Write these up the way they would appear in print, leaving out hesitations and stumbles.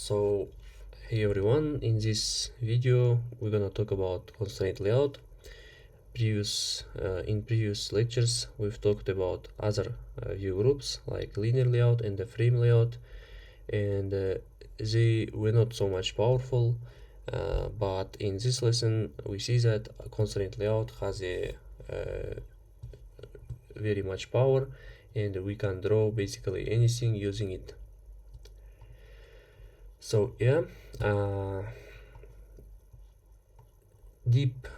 So hey everyone, in this video we're gonna talk about constraint layout. In previous lectures we've talked about other view groups like linear layout and the frame layout, and they were not so much powerful, but in this lesson we see that constraint layout has a very much power, and we can draw basically anything using it. So yeah, deep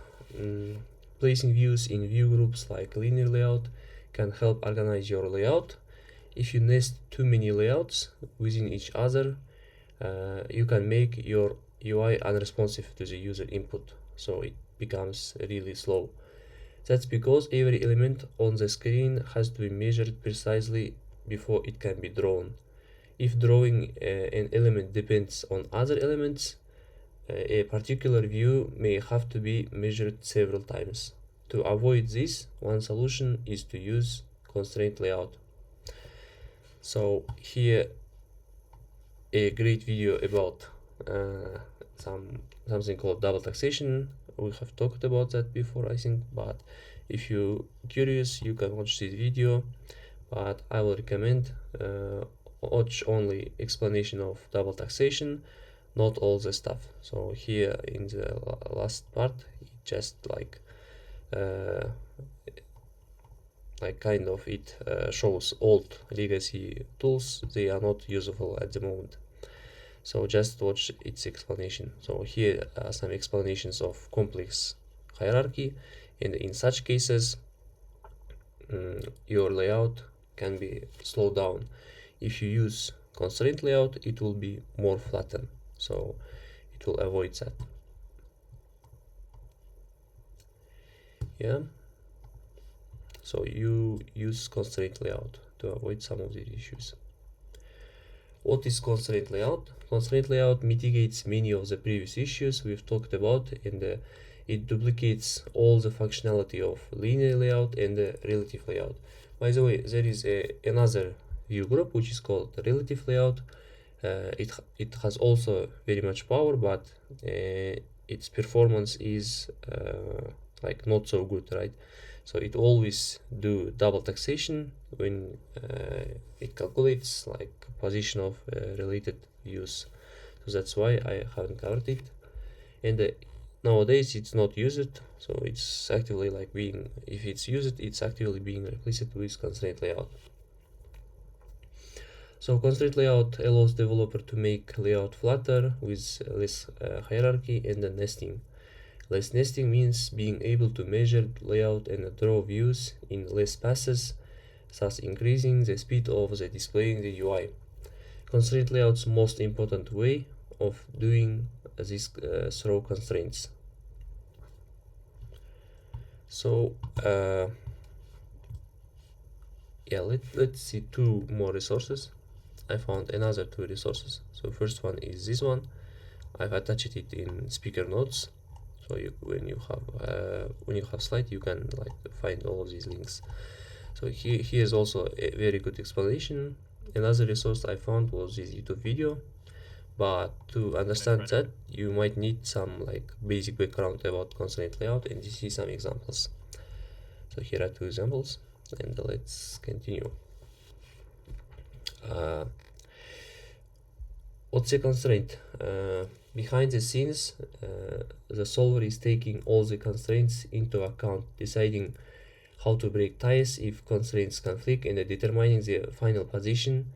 placing views in view groups like linear layout can help organize your layout. If you nest too many layouts within each other, you can make your UI unresponsive to the user input, so it becomes really slow. That's because every element on the screen has to be measured precisely before it can be drawn. If drawing an element depends on other elements, a particular view may have to be measured several times. To avoid this, one solution is to use constraint layout. So here a great video about something called double taxation. We have talked about that before, I think, but if you're curious you can watch this video, but I will recommend watch only explanation of double taxation, not all the stuff. So here in the last part it just like kind of it shows old legacy tools. They are not useful at the moment, so just watch its explanation. So here are some explanations of complex hierarchy, and in such cases your layout can be slowed down. If you use constraint layout, it will be more flattened, so it will avoid that. Yeah, so you use constraint layout to avoid some of these issues. What is constraint layout? Constraint layout mitigates many of the previous issues we've talked about, and it duplicates all the functionality of linear layout and relative layout. By the way, there is another view group which is called relative layout. It has also very much power, but its performance is like not so good, right? So it always do double taxation when it calculates like position of related views. So that's why I haven't covered it, and nowadays it's not used, so it's actively like being, if it's used, it's actively being replaced with constraint layout. So constraint layout allows developer to make layout flatter with less hierarchy and nesting. Less nesting means being able to measure layout and draw views in less passes, thus increasing the speed of the displaying the UI. Constraint layout's most important way of doing this through constraints. So yeah, let's see two more resources. I found another two resources. So first one is this one. I've attached it in speaker notes. So when you have slide, you can like find all of these links. So here's also a very good explanation. Another resource I found was this YouTube video, but to understand that you might need some like basic background about constraint layout, and you see some examples. So here are two examples, and let's continue. What's a constraint? Behind the scenes, the solver is taking all the constraints into account, deciding how to break ties if constraints conflict, and determining the final position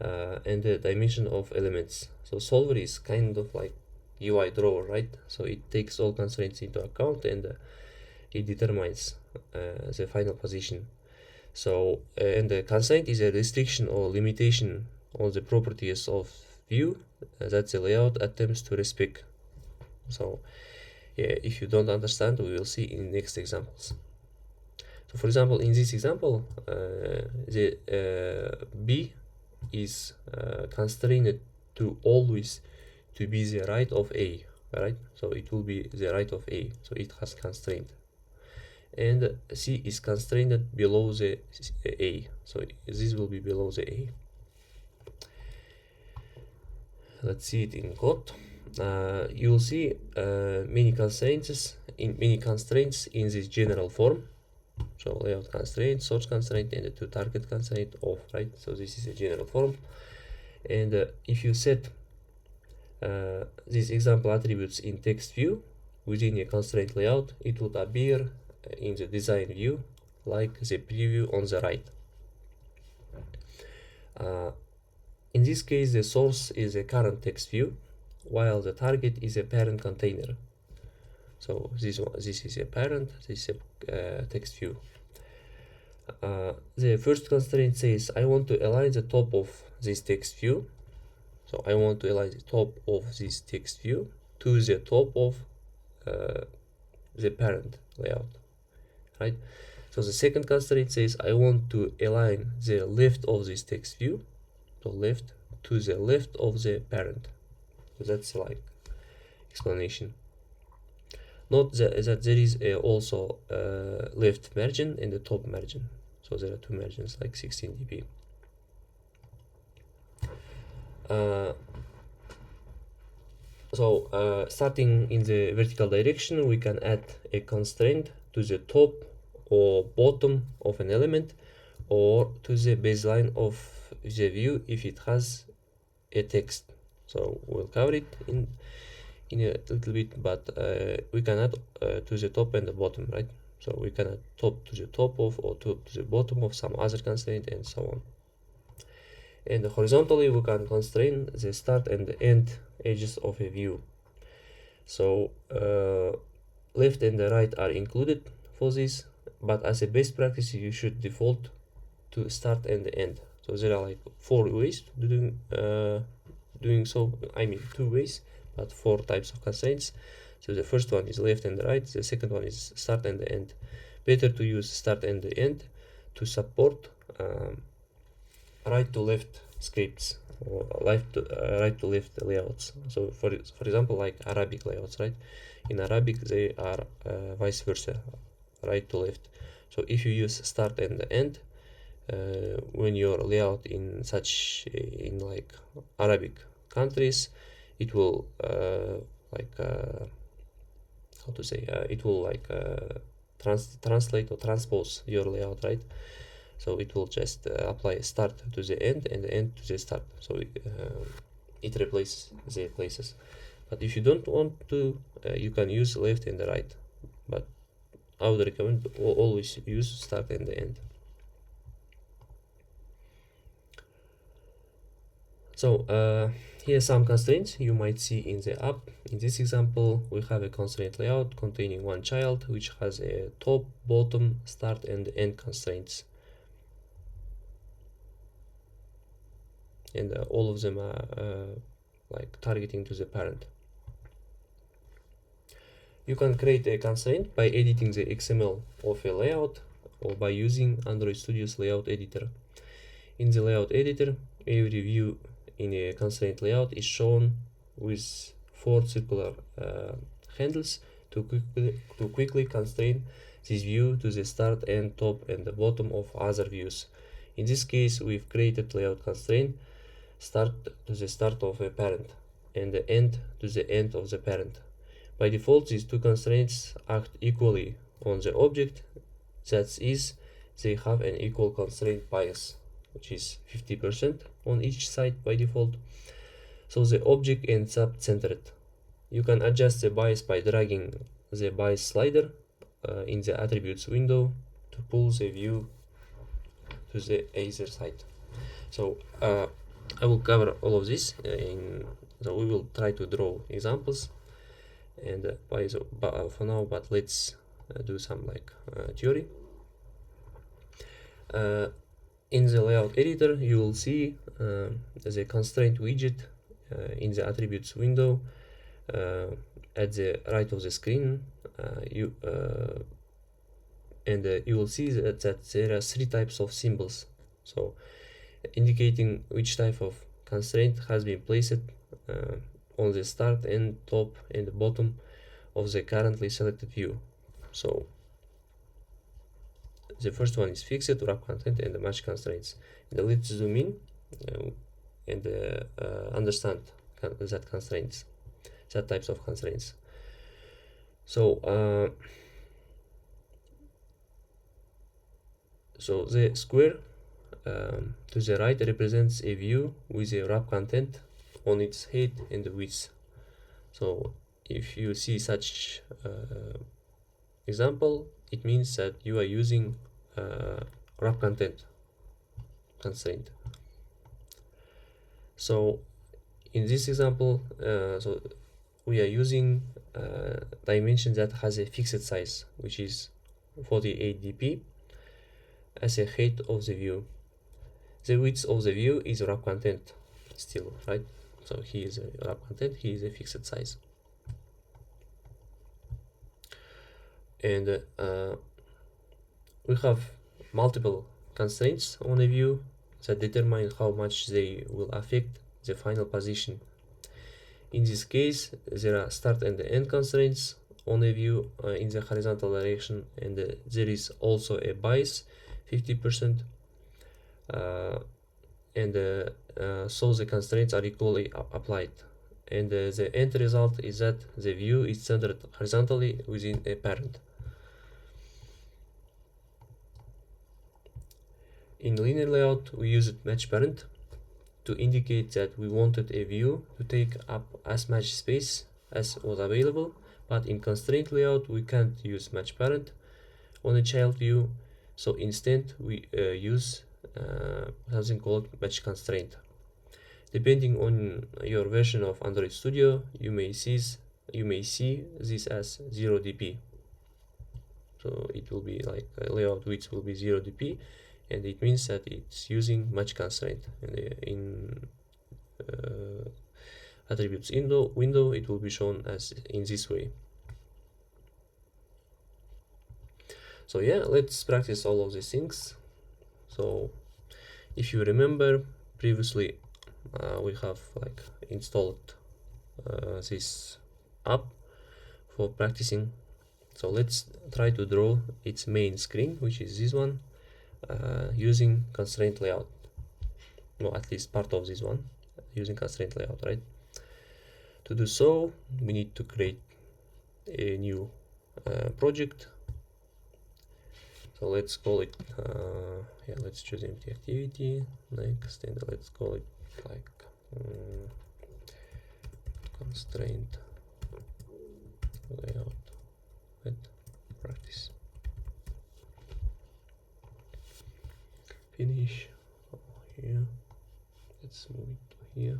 and the dimension of elements. So solver is kind of like UI drawer, right? So it takes all constraints into account, and it determines the final position. So and the constraint is a restriction or limitation on the properties of view that the layout attempts to respect. So yeah, if you don't understand, we will see in next examples. So for example, in this example, the B is constrained to always to be the right of A, right? So it will be the right of A, so it has constraint. And C is constrained below the A, so this will be below the A. let's see it in code. You will see many constraints in this general form. So layout constraint, source constraint, and the two target constraint off, right? So this is a general form. And if you set these example attributes in text view within a constraint layout, it will appear in the design view like the preview on the right. In this case, the source is a current text view, while the target is a parent container. So this is a parent, this is a text view. The first constraint says I want to align the top of this text view. So I want to align the top of this text view to the top of the parent layout, right? So the second constraint says I want to align the left of this text view, so left to the left of the parent. So that's like explanation. Note that there is also left margin and the top margin. So there are two margins, like 16 dB. Starting in the vertical direction, we can add a constraint to the top or bottom of an element, or to the baseline of the view if it has a text. So we'll cover it in a little bit, but we can add to the top and the bottom, right? So we can add top to the top of, or top to the bottom of some other constraint, and so on. And horizontally, we can constrain the start and the end edges of a view. So left and the right are included for this, but as a best practice, you should default to start and the end. So there are like 4 ways to doing so. I mean 2 ways, but 4 types of constraints. So the first one is left and the right. The second one is start and the end. Better to use start and the end to support right to left scripts, or right to left layouts. So for example, like Arabic layouts, right? In Arabic they are vice versa, right to left. So if you use start and the end when your layout in like Arabic countries, it will it will like translate or transpose your layout, right? So it will just apply start to the end and the end to the start. So it replaces the places. But if you don't want to, you can use left and the right. But I would recommend always use start and the end. So here are some constraints you might see in the app. In this example, we have a constraint layout containing one child, which has a top, bottom, start, and end constraints. And all of them are like targeting to the parent. You can create a constraint by editing the XML of a layout, or by using Android Studio's layout editor. In the layout editor, every view in a constraint layout is shown with 4 circular handles to quickly constrain this view to the start and top and the bottom of other views. In this case, we've created layout constraint start to the start of a parent and the end to the end of the parent. By default, these two constraints act equally on the object. That is, they have an equal constraint bias, which is 50% on each side by default. So the object ends up centered. You can adjust the bias by dragging the bias slider in the attributes window to pull the view to the either side. So I will cover all of this so we will try to draw examples and for now, but let's do some like theory. In the layout editor, you will see the constraint widget in the attributes window at the right of the screen. You will see that there are 3 types of symbols, so indicating which type of constraint has been placed on the start and top and bottom of the currently selected view. So the first one is fixed, wrap constraint, and the match constraints. Now let's zoom in and understand that types of constraints. So so the square to the right represents a view with a wrap content on its height and width. So if you see such example, it means that you are using wrap content constraint. So in this example, so we are using dimension that has a fixed size, which is 48 dp, as a height of the view. The width of the view is wrap content still, right? So here is a wrap content, here is a fixed size. And we have multiple constraints on a view that determine how much they will affect the final position. In this case, there are start and end constraints on a view in the horizontal direction, and there is also a bias 50%, so the constraints are equally applied, and the end result is that the view is centered horizontally within a parent. In linear layout, we used match parent to indicate that we wanted a view to take up as much space as was available, but in constraint layout we can't use match parent on a child view, so instead we use something called match constraint. Depending on your version of Android Studio, you may see this as 0 dp. So it will be like layout width will be 0 dp, and it means that it's using match constraint. And in attributes window, it will be shown as in this way. So yeah, let's practice all of these things. So if you remember previously, we have like installed this app for practicing. So let's try to draw its main screen, which is this one, using constraint layout. No, at least part of this one using constraint layout, right? To do so, we need to create a new project. So let's call it yeah, let's choose empty activity next, and let's call it like constraint layout with practice. Finish. Here, let's move it to here.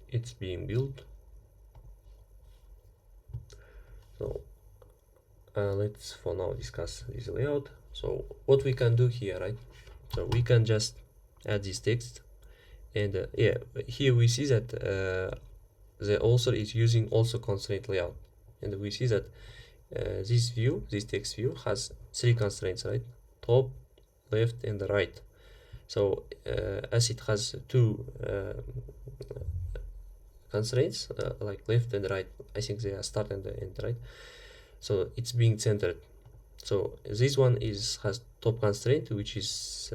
It's being built. So let's for now discuss this layout. So what we can do here, right? So we can just add this text, and yeah, here we see that the author is using also constraint layout, and we see that this text view has 3 constraints, right? Top, left, and the right. So as it has 2 constraints, like left and right, I think they are start and the end, right? So it's being centered. So this one has top constraint, which is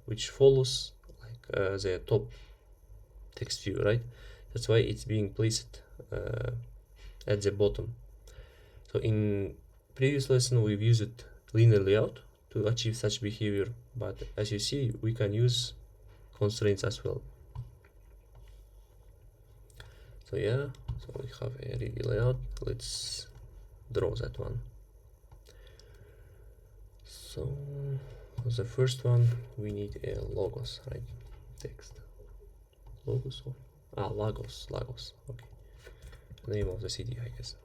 which follows like the top text view, right? That's why it's being placed at the bottom. So in previous lesson we've used linear layout to achieve such behavior, but as you see, we can use constraints as well. So yeah, so we have a ready layout. Let's draw that one. So for the first one, we need a logos, right? Text. Logos or Lagos. Okay. Name of the city, I guess.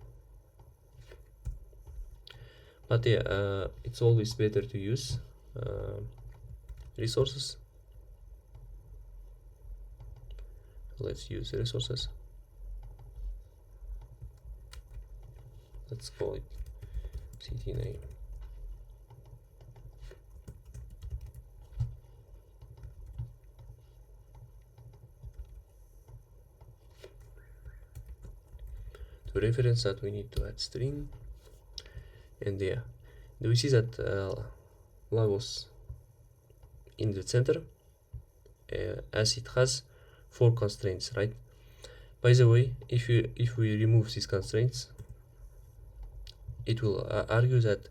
But yeah, it's always better to use resources. Let's use resources. Let's call it city name. to reference that we need to add string, and yeah, we see that Lagos in the center, as it has 4 constraints, right? By the way, if we remove these constraints, it will argue that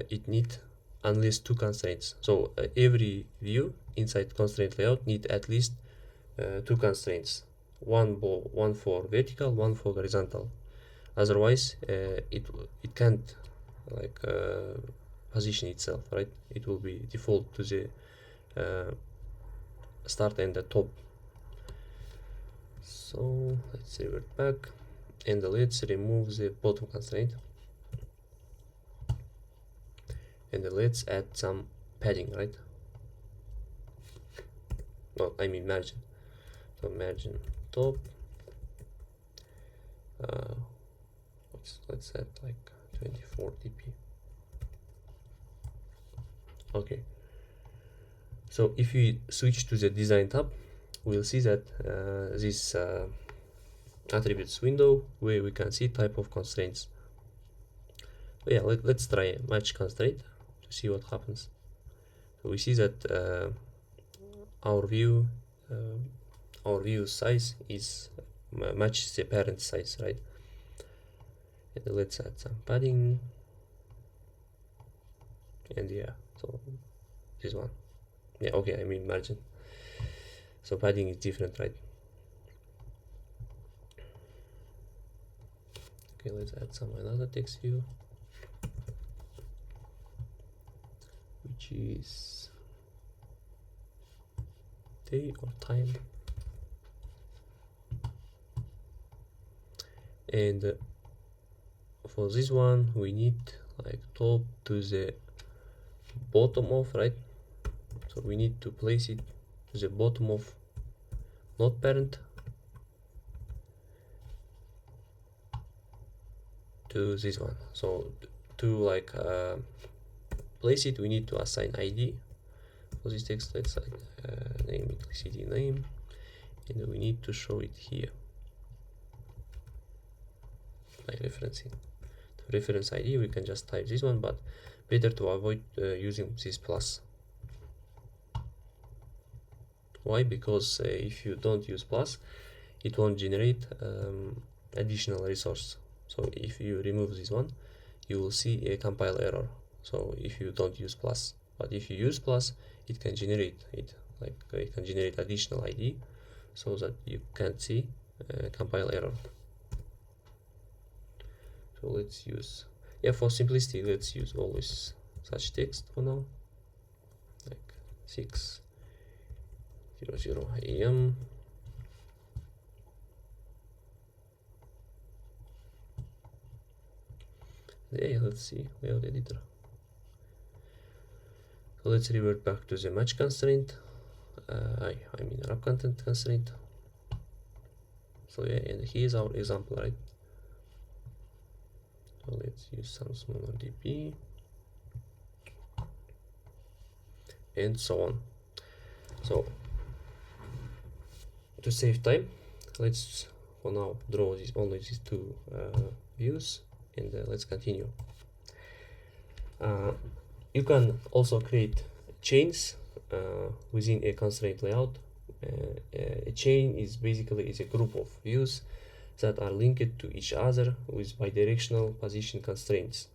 it need at least 2 constraints. So every view inside constraint layout need at least 2 constraints, one for vertical, one for horizontal. Otherwise, it can't like position itself, right? It will be default to the start and the top. So let's revert back and let's remove the bottom constraint, and let's add some padding, right? No, I mean margin. So margin top, let's add like 24 dp. Okay, so if we switch to the design tab, we'll see that this attributes window where we can see type of constraints. So yeah, let's try match constraint to see what happens. So we see that our view size is matches the parent size, right? And let's add some padding, and yeah, so this one, yeah, okay, I mean margin. So padding is different, right? Okay, let's add some another text view, which is day or time, and for this one we need like top to the bottom of, right? So we need to place it to the bottom of, not parent, to this one. So to like place it, we need to assign ID for this text. Let's name it city name, and we need to show it here by referencing. To reference ID, we can just type this one, but better to avoid using this plus. Why? Because if you don't use plus, it won't generate additional resource. So if you remove this one, you will see a compile error. So if you don't use plus, but if you use plus, it can generate it, like it can generate additional ID, so that you can't see compile error. So let's use, yeah, for simplicity, let's use always such text for now, like 6:00 AM. Yeah, let's see layout editor. So let's revert back to the match constraint. I mean wrap content constraint. So yeah, and here's our example, right? So let's use some smaller dp and so on. So to save time, let's for now draw only these 2 views, and let's continue. You can also create chains within a constraint layout. A chain is basically a group of views that are linked to each other with bidirectional position constraints.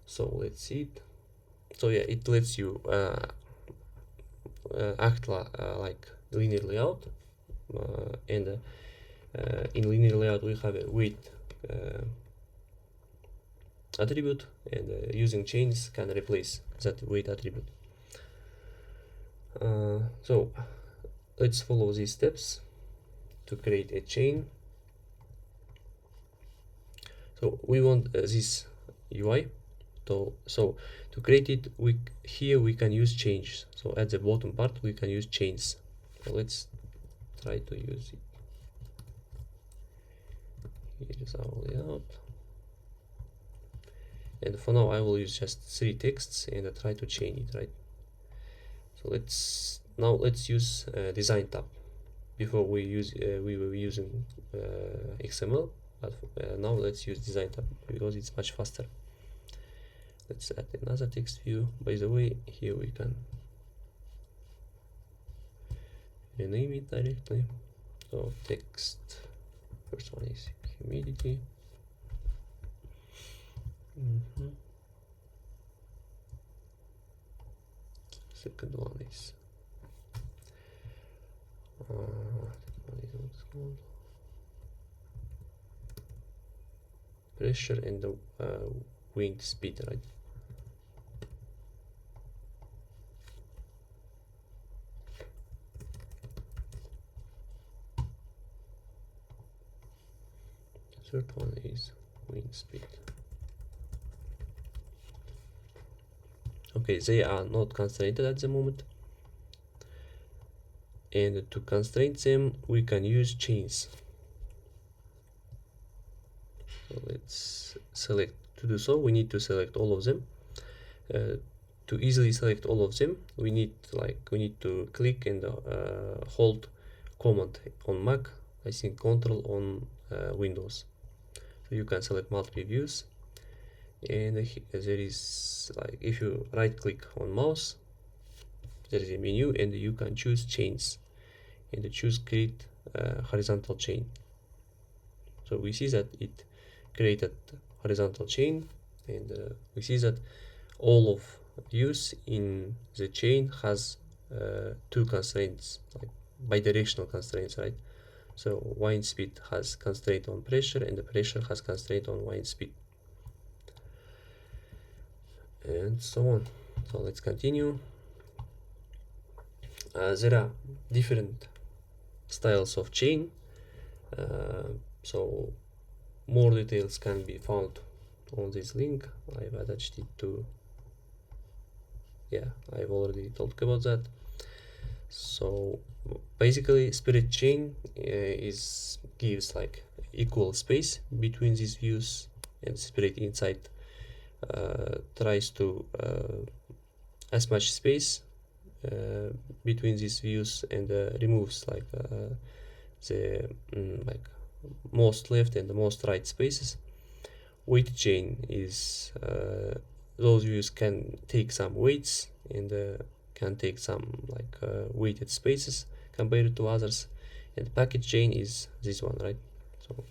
So let's see it. So yeah, it lets you act like linear layout, and in linear layout we have a weight attribute, and using chains can replace that weight attribute. So let's follow these steps to create a chain. So we want this UI. So to create it, here we can use chains. So at the bottom part we can use chains. So let's try to use it. Here is our layout, and for now I will use just 3 texts and I try to chain it, right? So let's use design tab, before we were using XML, but now let's use design tab because it's much faster. Let's add another text view. By the way, here we can rename it directly. So text, first one is humidity. Second one is what's called pressure and the wind speed, right? Third one is wind speed. Okay, they are not constrained at the moment, and to constrain them we can use chains. So let's select. To do so, we need to select all of them. To easily select all of them, we need to click and hold Command on Mac, I think Control on Windows. So you can select multiple views, and there is, like, if you right click on mouse, there is a menu and you can choose chains and choose create horizontal chain. So we see that it created horizontal chain, and we see that all of views in the chain has two constraints, like bidirectional constraints, right? So wind speed has constraint on pressure, and the pressure has constraint on wind speed, and so on. So let's continue. There are different styles of chain, so more details can be found on this link. I've attached it to, I've already talked about that. So basically spirit chain gives like equal space between these views, and spirit inside tries to as much space between these views, and removes like the like most left and the most right spaces. Weight chain is those views can take some weights and can take some like weighted spaces compared to others. And package chain is this one, right? So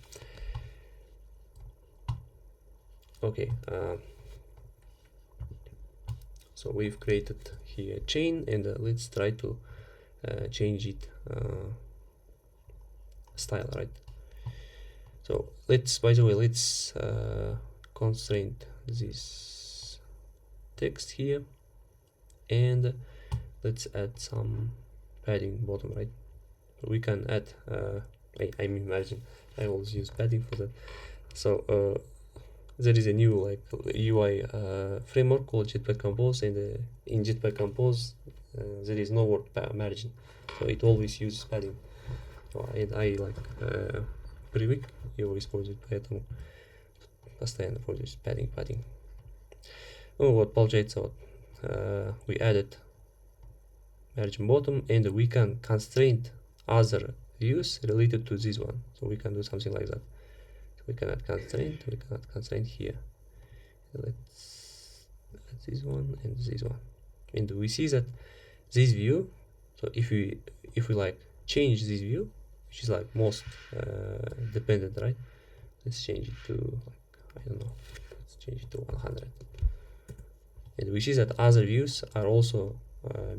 okay, so we've created here a chain, and let's try to change it style, right? So let's constraint this text here, and let's add some padding bottom, right? We can add I imagine I always use padding for that. So there is a new like UI framework called Jetpack Compose, and in Jetpack Compose there is no word margin, so it always uses padding. And I like привык его использовать, поэтому постоянно пользуюсь padding. Ну вот, получается, вот we added margin bottom, and we can constrain other views related to this one. So we can do something like that. So we can add constraint here. Let's add this one and this one, and we see that this view, so if we like change this view, which is like most dependent, right? Let's change it to like, I don't know, let's change it to 100, and we see that other views are also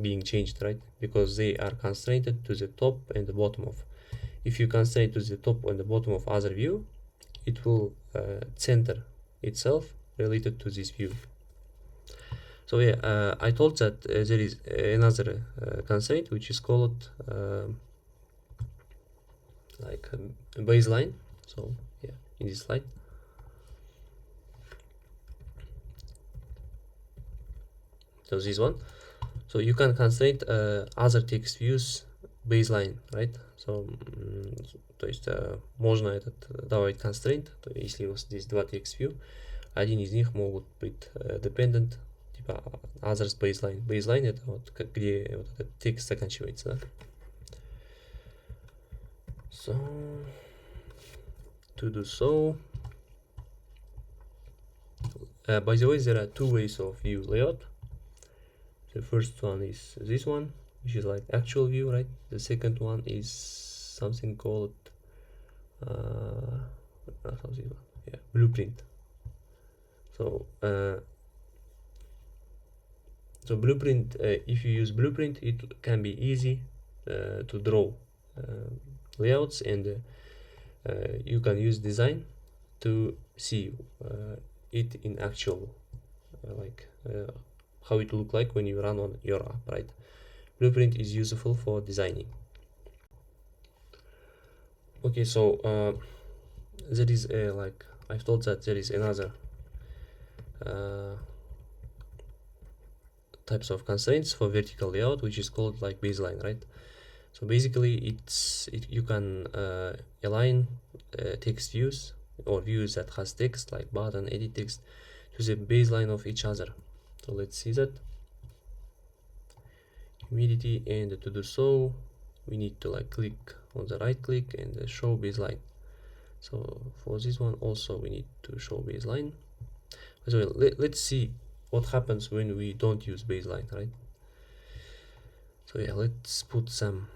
being changed, right? Because they are constrained to the top and the bottom of. If you constrain to the top and the bottom of other view, it will center itself related to this view. So yeah, I told that there is another constraint which is called like a baseline. So yeah, in this slide. So this one. So you can constrain other text views baseline, right? So то есть можно добавить constraint, то если у вас здесь два text view, один из них могут быть dependent, типа others baseline. Baseline это вот где вот этот текст заканчивается, да? So to do so, by the way, there are two ways of view layout. The first one is this one, which is like actual view, right? The second one is something called blueprint. So blueprint, if you use blueprint, it can be easy to draw layouts, and you can use design to see it in actual, how it look like when you run on your app, right? Blueprint is useful for designing. Okay, so there is I've told that there is another types of constraints for vertical layout, which is called like baseline, right? So basically you can align text views or views that has text like button, edit text, to the baseline of each other. So let's see that. Humidity, and to do so we need to click on the right click and show baseline. So for this one also we need to show baseline. So let's see what happens when we don't use baseline, right? So yeah, let's put some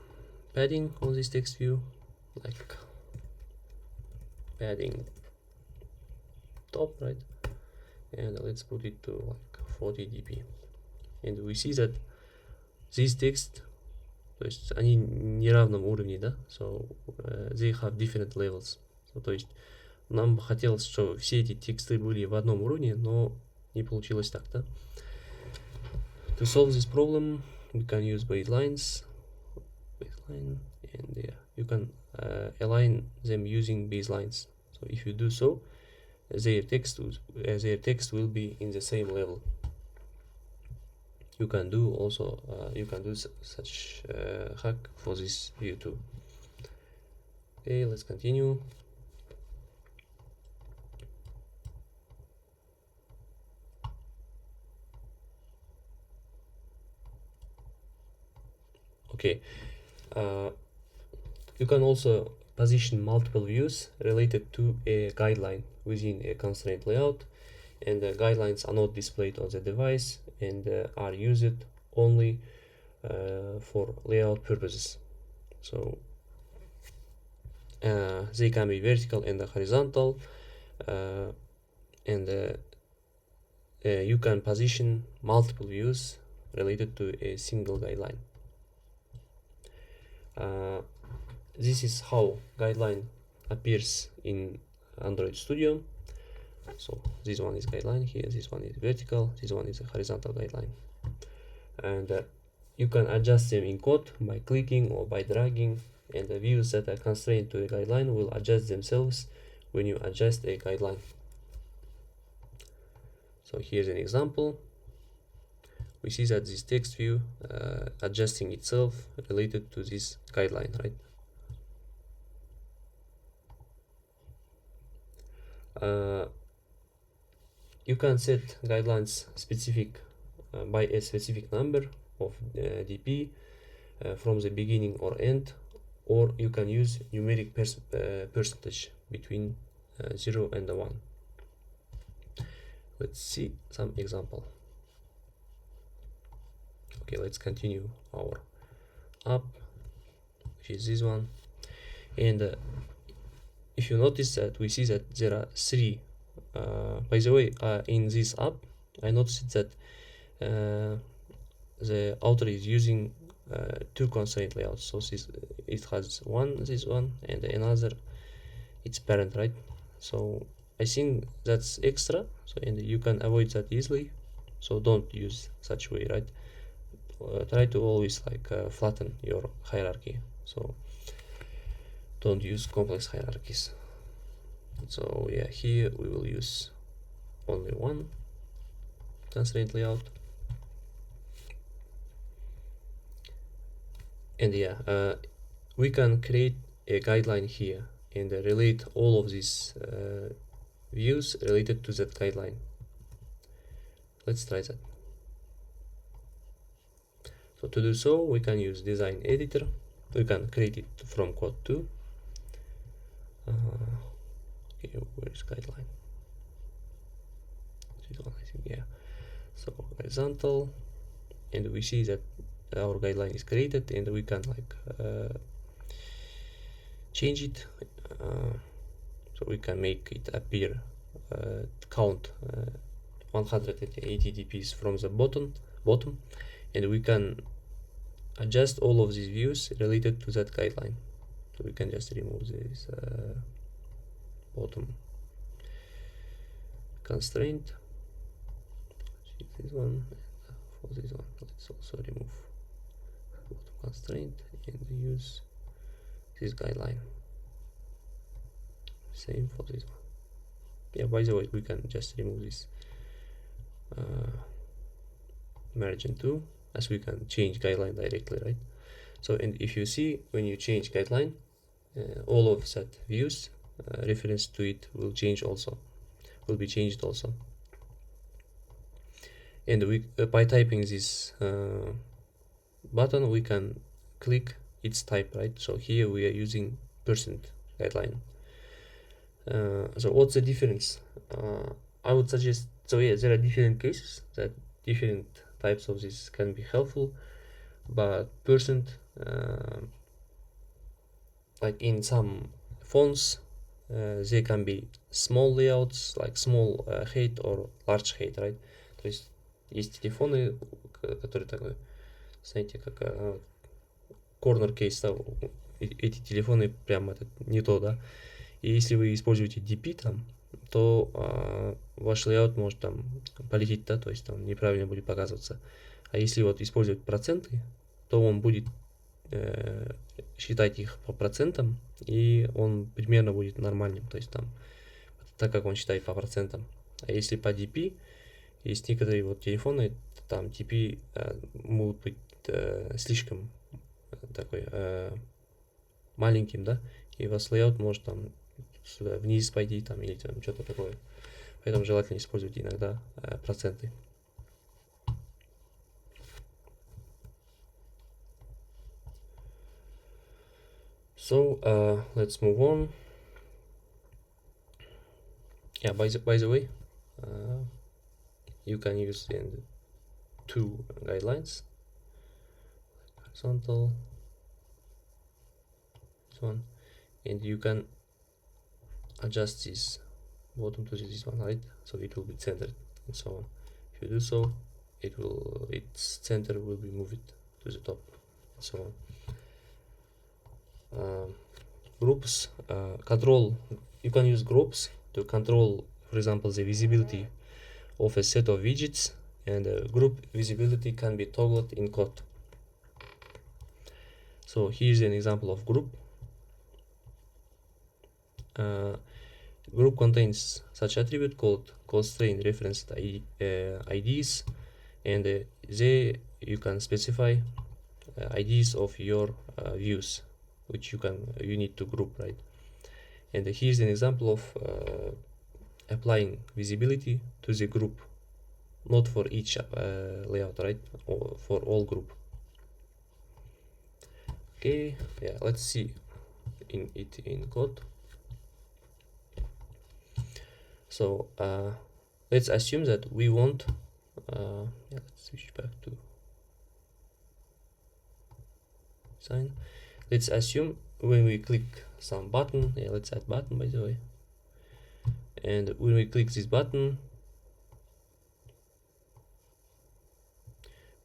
padding on this text view, like padding top, right? And let's put it to 40 dp, and we see that this text, то есть они не равном уровне, да? So they have different levels. So, то есть нам бы хотелось, чтобы все эти тексты были в одном уровне, но не получилось так, да? To solve this problem, we can use baseline, and yeah, you can align them using baselines. So if you do so, their text will be in the same level. You can do also such hack for this view too. Okay, let's continue. Okay, you can also position multiple views related to a guideline within a constraint layout, and the guidelines are not displayed on the device and are used only for layout purposes. So they can be vertical and horizontal, and you can position multiple views related to a single guideline. This is how guideline appears in Android Studio. So this one is guideline here, this one is vertical, this one is a horizontal guideline, and you can adjust them in code by clicking or by dragging, and the views that are constrained to a guideline will adjust themselves when you adjust a guideline. So here's an example. We see that this text view adjusting itself related to this guideline, right? You can set guidelines specific by a specific number of dp from the beginning or end, or you can use numeric percentage between 0 and 1. Let's see some example. Okay, let's continue our app, which is this one, and if you notice that we see that there are three. By the way, in this app, I noticed that the author is using two constraint layouts. So it has this one, and another its parent, right? So I think that's extra. So and you can avoid that easily. So don't use such way, right? Try to always flatten your hierarchy. So don't use complex hierarchies. So yeah, here we will use only one constraint layout, and yeah, we can create a guideline here and relate all of these views related to that guideline. Let's try that. So to do so, we can use design editor. We can create it from code too. Okay, where is guideline? This one, I think, yeah. So horizontal, and we see that our guideline is created, and we can like change it. So we can make it appear count 180 dps from the bottom, and we can adjust all of these views related to that guideline. So we can just remove this bottom constraint. This one, for this one, let's also remove bottom constraint and use this guideline. Same for this one. Yeah, by the way, we can just remove this margin too, as we can change guideline directly, right? So, and if you see, when you change guideline, all of that views reference to it will change also, will be changed also. And we by typing this button, we can click its type, right? So here we are using percent guideline. So what's the difference? I would suggest, so yeah, there are different cases that different types of this can be helpful, but percent, like in some fonts, they can be small layouts, like small height or large height, right? То есть телефоны, которые такой, знаете, как corner case, да, эти телефоны прям это не то, да. И если вы используете DP там, то ваш layout может там полететь, да, то есть там неправильно будет показываться. А если вот использовать проценты, то он будет считать их по процентам, и он примерно будет нормальным, то есть там, так как он считает по процентам. А если по DP, есть некоторые вот телефоны, там DP могут быть слишком такой маленьким, да, и у вас layout может там сюда вниз пойти там или там что-то такое. Поэтому желательно использовать иногда проценты. So let's move on. Yeah, by the way, you can use two guidelines, horizontal, this one, and you can adjust this bottom to this one, right? So it will be centered and so on. If you do so, its center will be moved to the top and so on. Groups control, you can use groups to control, for example, the visibility of a set of widgets, and group visibility can be toggled in code. So here's an example of group. Group contains such attribute called constraint referenced IDs, and there you can specify IDs of your views, which you need to group, right? And here's an example of applying visibility to the group, not for each layout, right? Or for all group. Okay, yeah, let's see it in code. So let's assume that we want yeah, let's switch back to design. Let's assume when we click some button, yeah, let's add button, by the way, and when we click this button,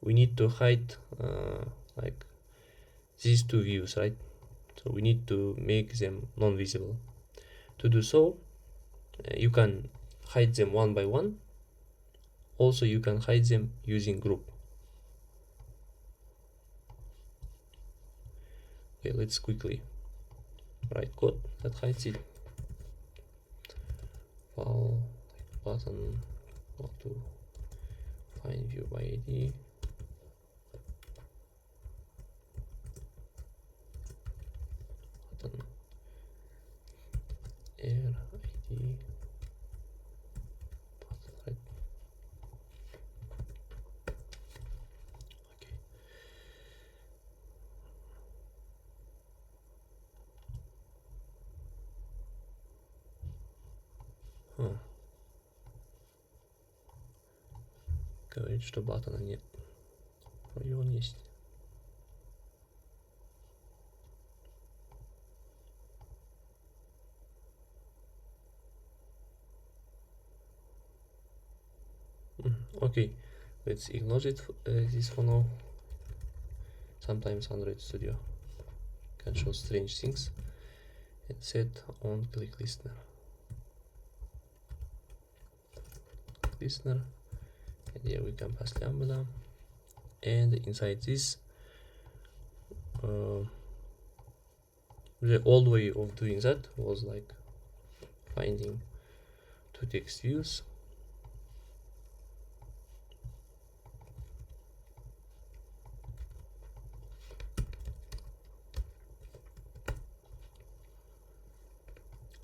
we need to hide like these two views, right? So we need to make them non-visible. To do so, you can hide them one by one. Also, you can hide them using group. Okay, let's quickly write code that hides it. File button, how to find view by ID. Button air ID. Button, right? Okay. Говорит, что баттона нет. И он есть. Okay, let's ignore it, this for now. Sometimes Android Studio can show strange things. And set on click listener. And here we can pass lambda. And inside this, the old way of doing that was like finding two text views.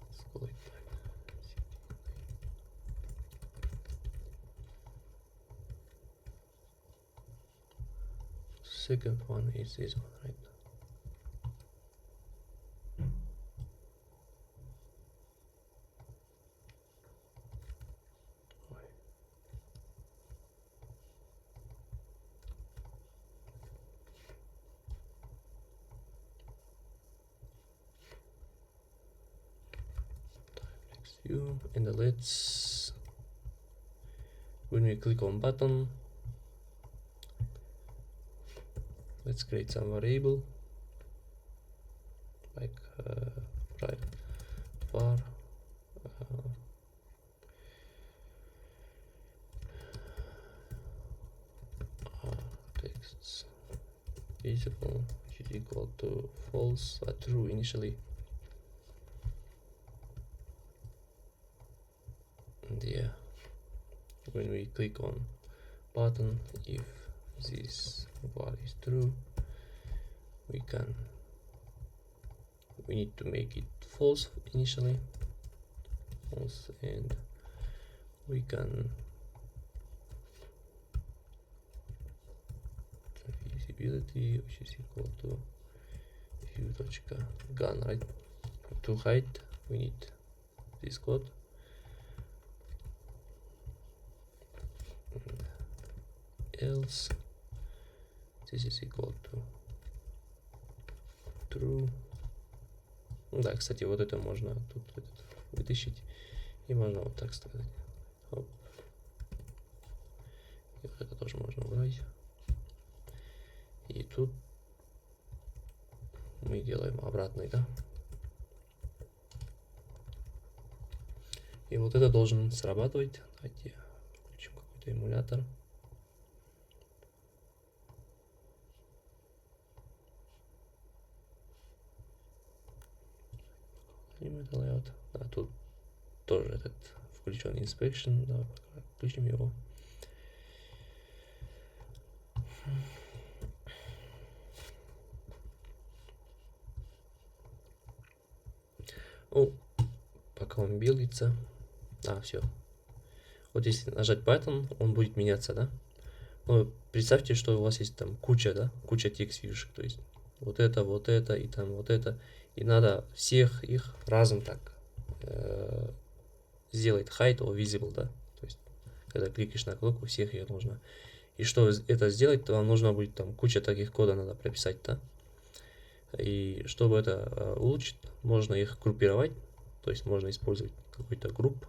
Let's call it second one is this one, right? Text view, and let's, when we click on button, let's create some variable like right var texts visible, which is equal to false, true initially. And yeah, when we click on button, if this var is true, we need to make it false initially, false, and we can visibility, which is equal to view.gun, right? To hide, we need this code. Else this is equal to true. Да, кстати, вот это можно тут вытащить, и можно вот так сказать. Оп. И вот это тоже можно убрать. И тут мы делаем обратный, да? И вот это должен срабатывать. Давайте включим какой-то эмулятор. ConstraintLayout. А тут тоже этот включен inspection. Давай включим его. Ну, пока он билдится. Все. Вот если нажать button, он будет меняться, да? Ну, представьте, что у вас есть там куча, да? Куча текст вьюшек. То есть вот это и там вот это. И надо всех их разом так сделать hide or visible, да? То есть когда кликаешь на кнопку, всех их нужно. И что это сделать, то вам нужно будет там куча таких кода надо прописать, да? И чтобы это улучшить, можно их группировать. То есть можно использовать какой-то групп.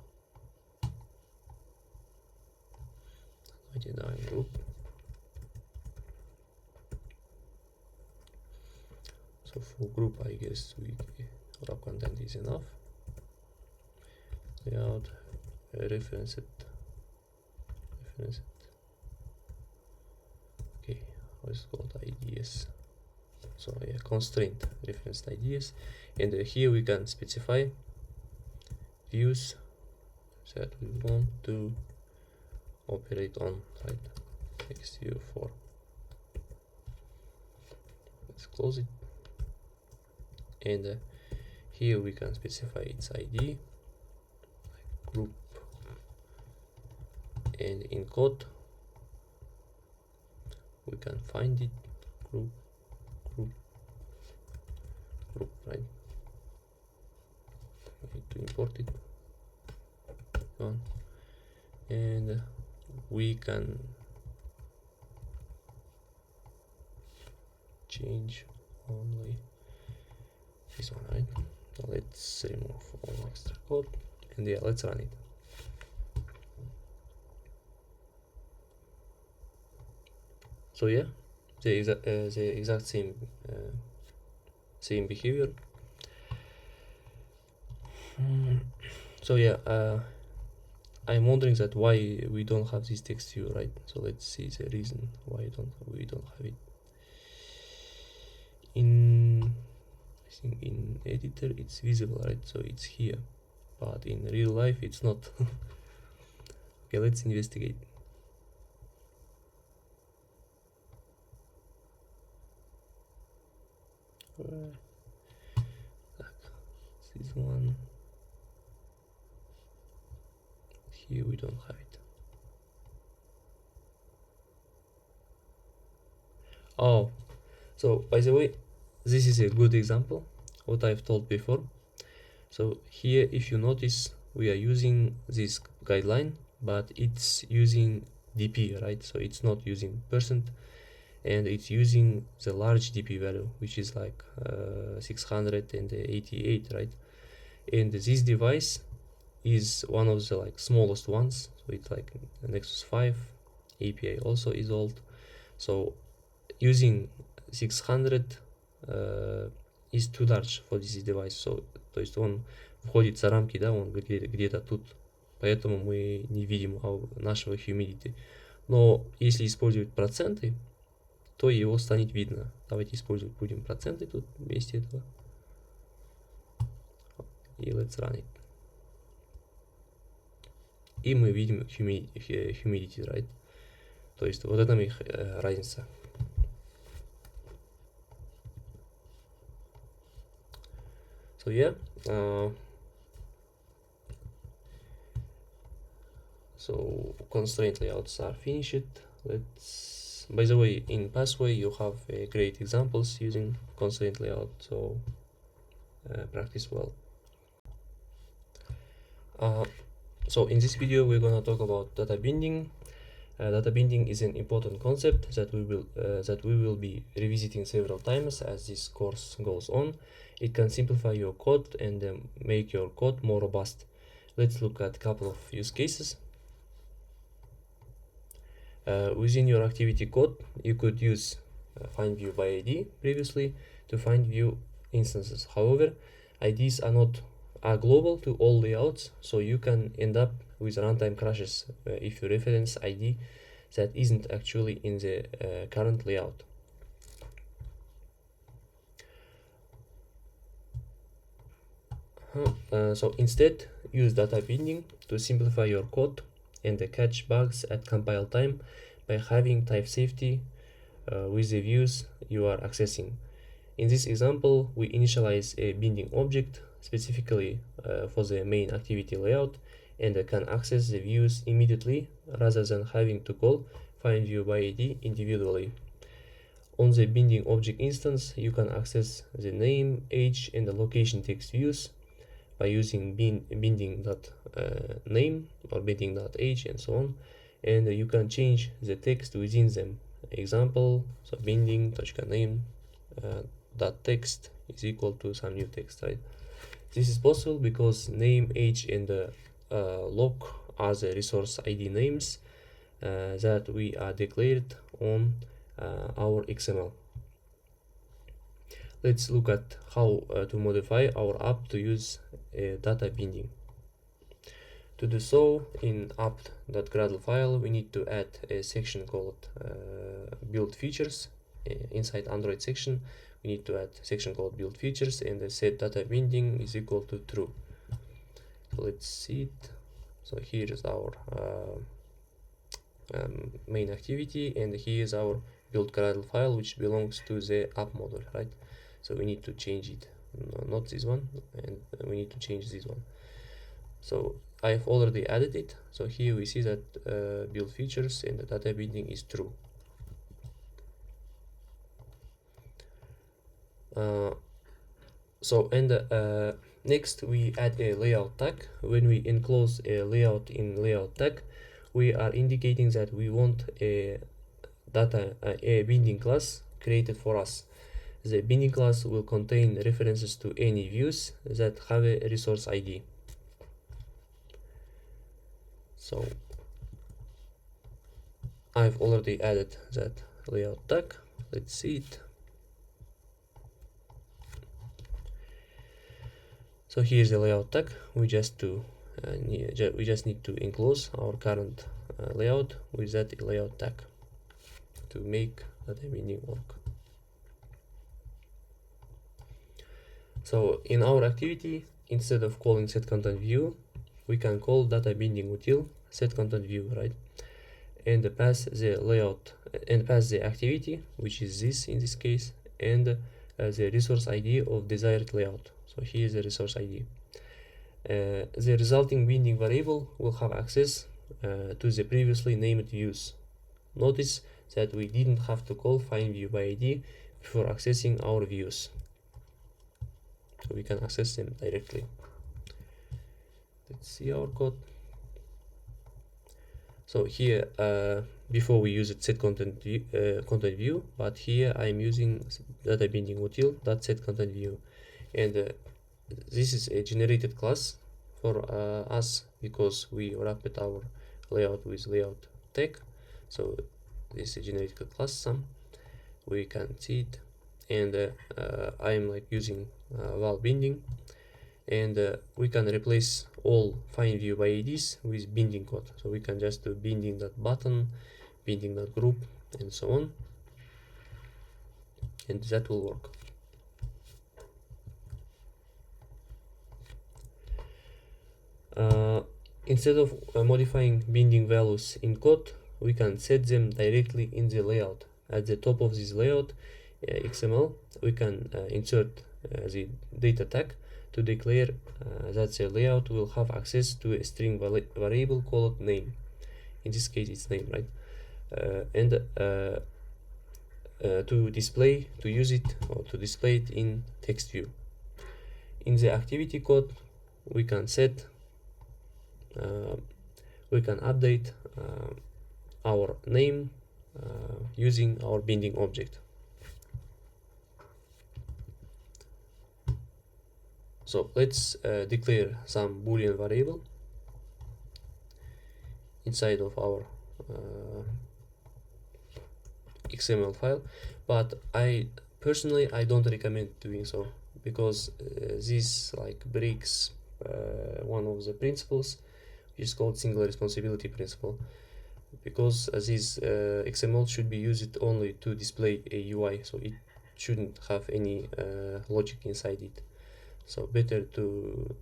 Давайте давай групп. So for group, I guess wrap content is enough. Layout, reference it. Okay, let's call it IDs. So yeah, constraint referenced IDs, and here we can specify views that we want to operate on, right? Text view 4. Let's close it. And here we can specify its ID, like group, and in code we can find it, group, right? We need to import it. one, and we can change only this one, right? So let's remove all extra code, and yeah, let's run it. So yeah, the exact same behavior. So yeah, I'm wondering that why we don't have this text view, right? So let's see the reason why we don't have it. I think in editor it's visible, right? So it's here, but in real life it's not. Okay, let's investigate. This one here, we don't have it. Oh, so by the way, this is a good example what I've told before. So here, if you notice, we are using this guideline, but it's using dp, right? So it's not using %, and it's using the large dp value, which is like 688, right? And this device is one of the like smallest ones, so it's like Nexus 5. API also is old, so using 600 is too large for this device. So, то есть он входит за рамки, да, он где-то тут, поэтому мы не видим нашего humidity. Но если использовать проценты, то его станет видно. Давайте использовать будем проценты тут вместе этого. И let's run it. И мы видим humidity, right? То есть вот это их разница. So yeah, so constraint layouts are finished. Let's, by the way, in Pathway you have great examples using constraint layout, so practice well. So in this video we're gonna talk about data binding. Data binding is an important concept that we will be revisiting several times as this course goes on. It can simplify your code and make your code more robust. Let's look at a couple of use cases. Within your activity code, you could use find view by ID previously to find view instances. However, IDs are global to all layouts, so you can end up with runtime crashes if you reference ID that isn't actually in the current layout. So instead, use data binding to simplify your code and catch bugs at compile time by having type safety with the views you are accessing. In this example, we initialize a binding object specifically for the main activity layout and can access the views immediately rather than having to call find view by ID individually. On the binding object instance, you can access the name, age, and the location text views by using binding.name or binding.age and so on, and you can change the text within them. Example, so binding.name .text is equal to some new text, right? This is possible because name, age, and loc are the resource ID names that we are declared on our XML. Let's look at how to modify our app to use data binding. To do so, in app.gradle file, we need to add a section called build features. Inside Android section, we need to add a section called build features and set data binding is equal to true. So let's see it. So here is our main activity, and here is our build Gradle file, which belongs to the app module, right? So we need to change it, no, not this one, and we need to change this one. So I've already added it. So here we see that build features and the data binding is true. Next, we add a layout tag. When we enclose a layout in layout tag, we are indicating that we want a binding class created for us. The binding class will contain references to any views that have a resource ID. So I've already added that layout tag. Let's see it. So here's the layout tag. We just need to enclose our current layout with that layout tag to make DataBinding work. So in our activity, instead of calling setContentView, we can call DataBinding util setContentView, right? And pass the layout and pass the activity, which is this in this case, and the resource ID of desired layout. So here is the resource ID. The resulting binding variable will have access to the previously named views. Notice that we didn't have to call findViewById before accessing our views. So we can access them directly. Let's see our code. So here, before we use it setContentView, but here I'm using DataBinding util.setContentView, and this is a generated class for us because we wrapped our layout with layout tag. So this is a generated class sum. We can see it, and I'm like using val binding, and we can replace all findViewByIds with binding code. So we can just do binding.button, binding.group, and so on, and that will work. Instead of modifying binding values in code, we can set them directly in the layout. At the top of this layout XML, we can insert the data tag to declare that the layout will have access to a string variable called name. In this case, it's name, right? And to use it or to display it in text view. In the activity code, we can set we can update our name using our binding object. So let's declare some boolean variable inside of our XML file, but I personally don't recommend doing so, because this like breaks one of the principles, which is called single responsibility principle, because this XML should be used only to display a UI, so it shouldn't have any logic inside it. So better to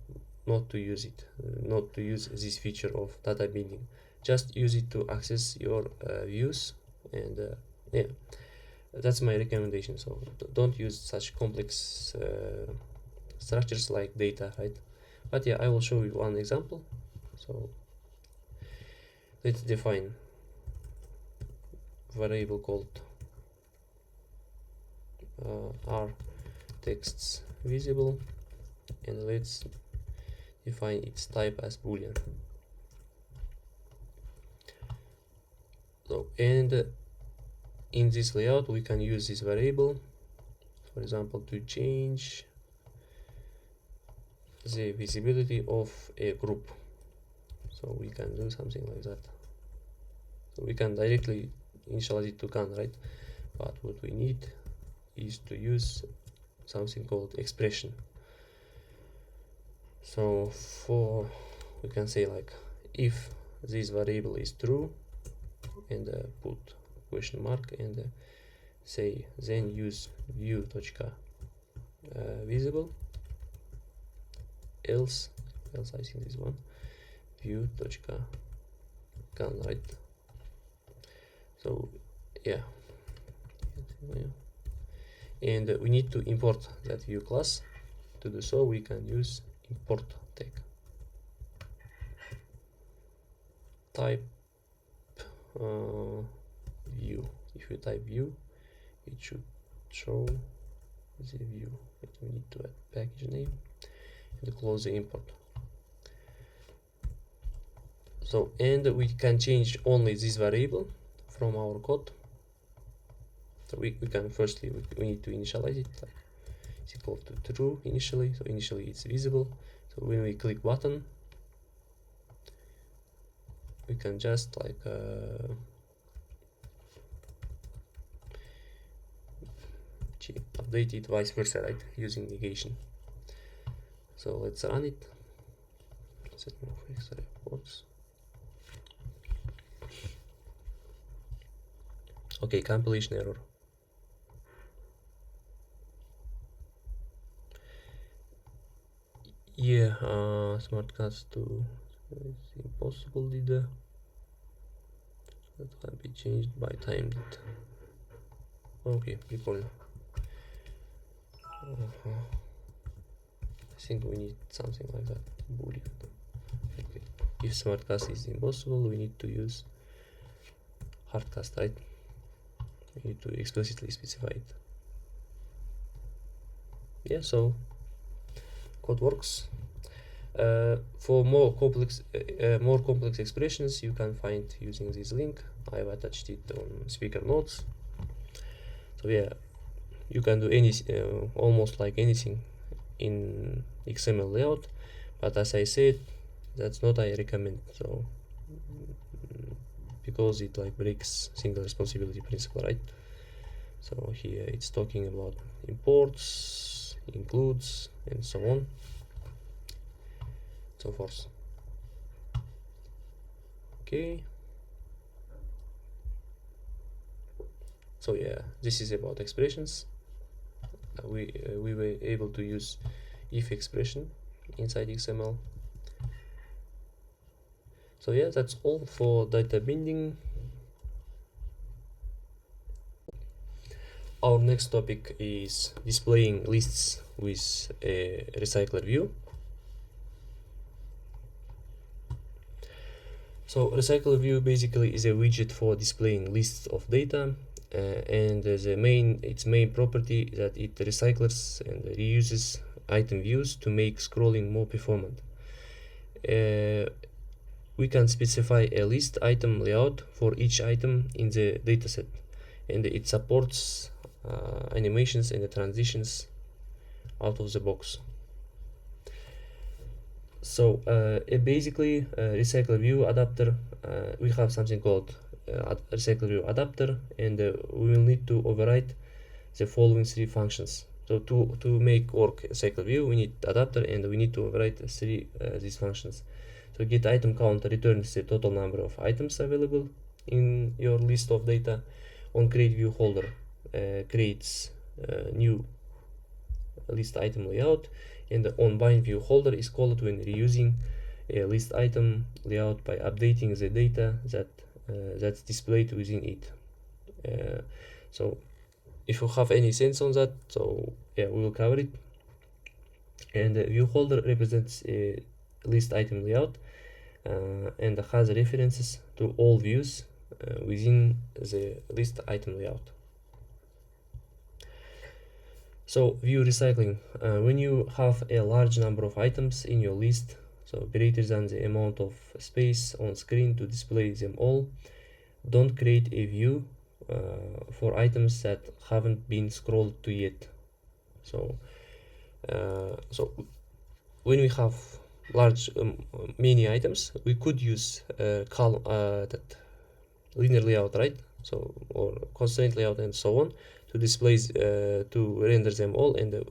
not to use it, not to use this feature of data binding. Just use it to access your views, and yeah, that's my recommendation. So don't use such complex structures like data, right? But yeah, I will show you one example. So let's define variable called are texts visible, and let's define its type as boolean. So, and in this layout we can use this variable, for example, to change the visibility of a group. So we can do something like that. So we can directly initialize it to can, right? But what we need is to use something called expression. So for, we can say like, if this variable is true, and put question mark, and say then use view.visible, else I think this one, view.can, right? So yeah, and we need to import that view class. To do so, we can use import tag. Type view. If you type view, it should show the view. We need to add package name, and close the import. So, and we can change only this variable from our code. So we can firstly, we need to initialize it, like it's equal to true initially, so initially it's visible. So when we click button, we can just like update it vice versa, right, using negation. So let's run it. Set more extra reports. Okay, compilation error. Yeah, smart cuts to it's impossible did that can be changed by time did. Okay, prикольно. I think we need something like that. Boolean. Okay. If smart cast is impossible, we need to use hard cast, right? We need to explicitly specify it. Yeah, so code works. For more complex expressions, you can find using this link. I've attached it on speaker notes. So yeah, you can do any almost like anything in XML layout, but as I said, that's not I recommend. So because it like breaks single responsibility principle, right? So here it's talking about imports, includes, and so on, so forth. Okay. So yeah, this is about expressions. We were able to use if expression inside XML. So yeah, that's all for data binding. Our next topic is displaying lists with a RecyclerView. So RecyclerView basically is a widget for displaying lists of data, and its main property is that it recycles and reuses item views to make scrolling more performant. We can specify a list item layout for each item in the dataset, and it supports animations and the transitions out of the box. So basically RecyclerView adapter, we have something called RecyclerView adapter, and we will need to override the following three functions. So to make work RecyclerView, we need adapter, and we need to override these functions. So get item count returns the total number of items available in your list of data. On create view holder creates new list item layout, and the on bind view holder is called when reusing a list item layout by updating the data that's displayed within it. So if you have any sense on that, so yeah, we will cover it. And the view holder represents a list item layout and has references to all views within the list item layout. So view recycling, when you have a large number of items in your list, so greater than the amount of space on screen to display them all, don't create a view for items that haven't been scrolled to yet. So when we have large many items, we could use that linear layout, right? So or constraint layout and so on to display to render them all, and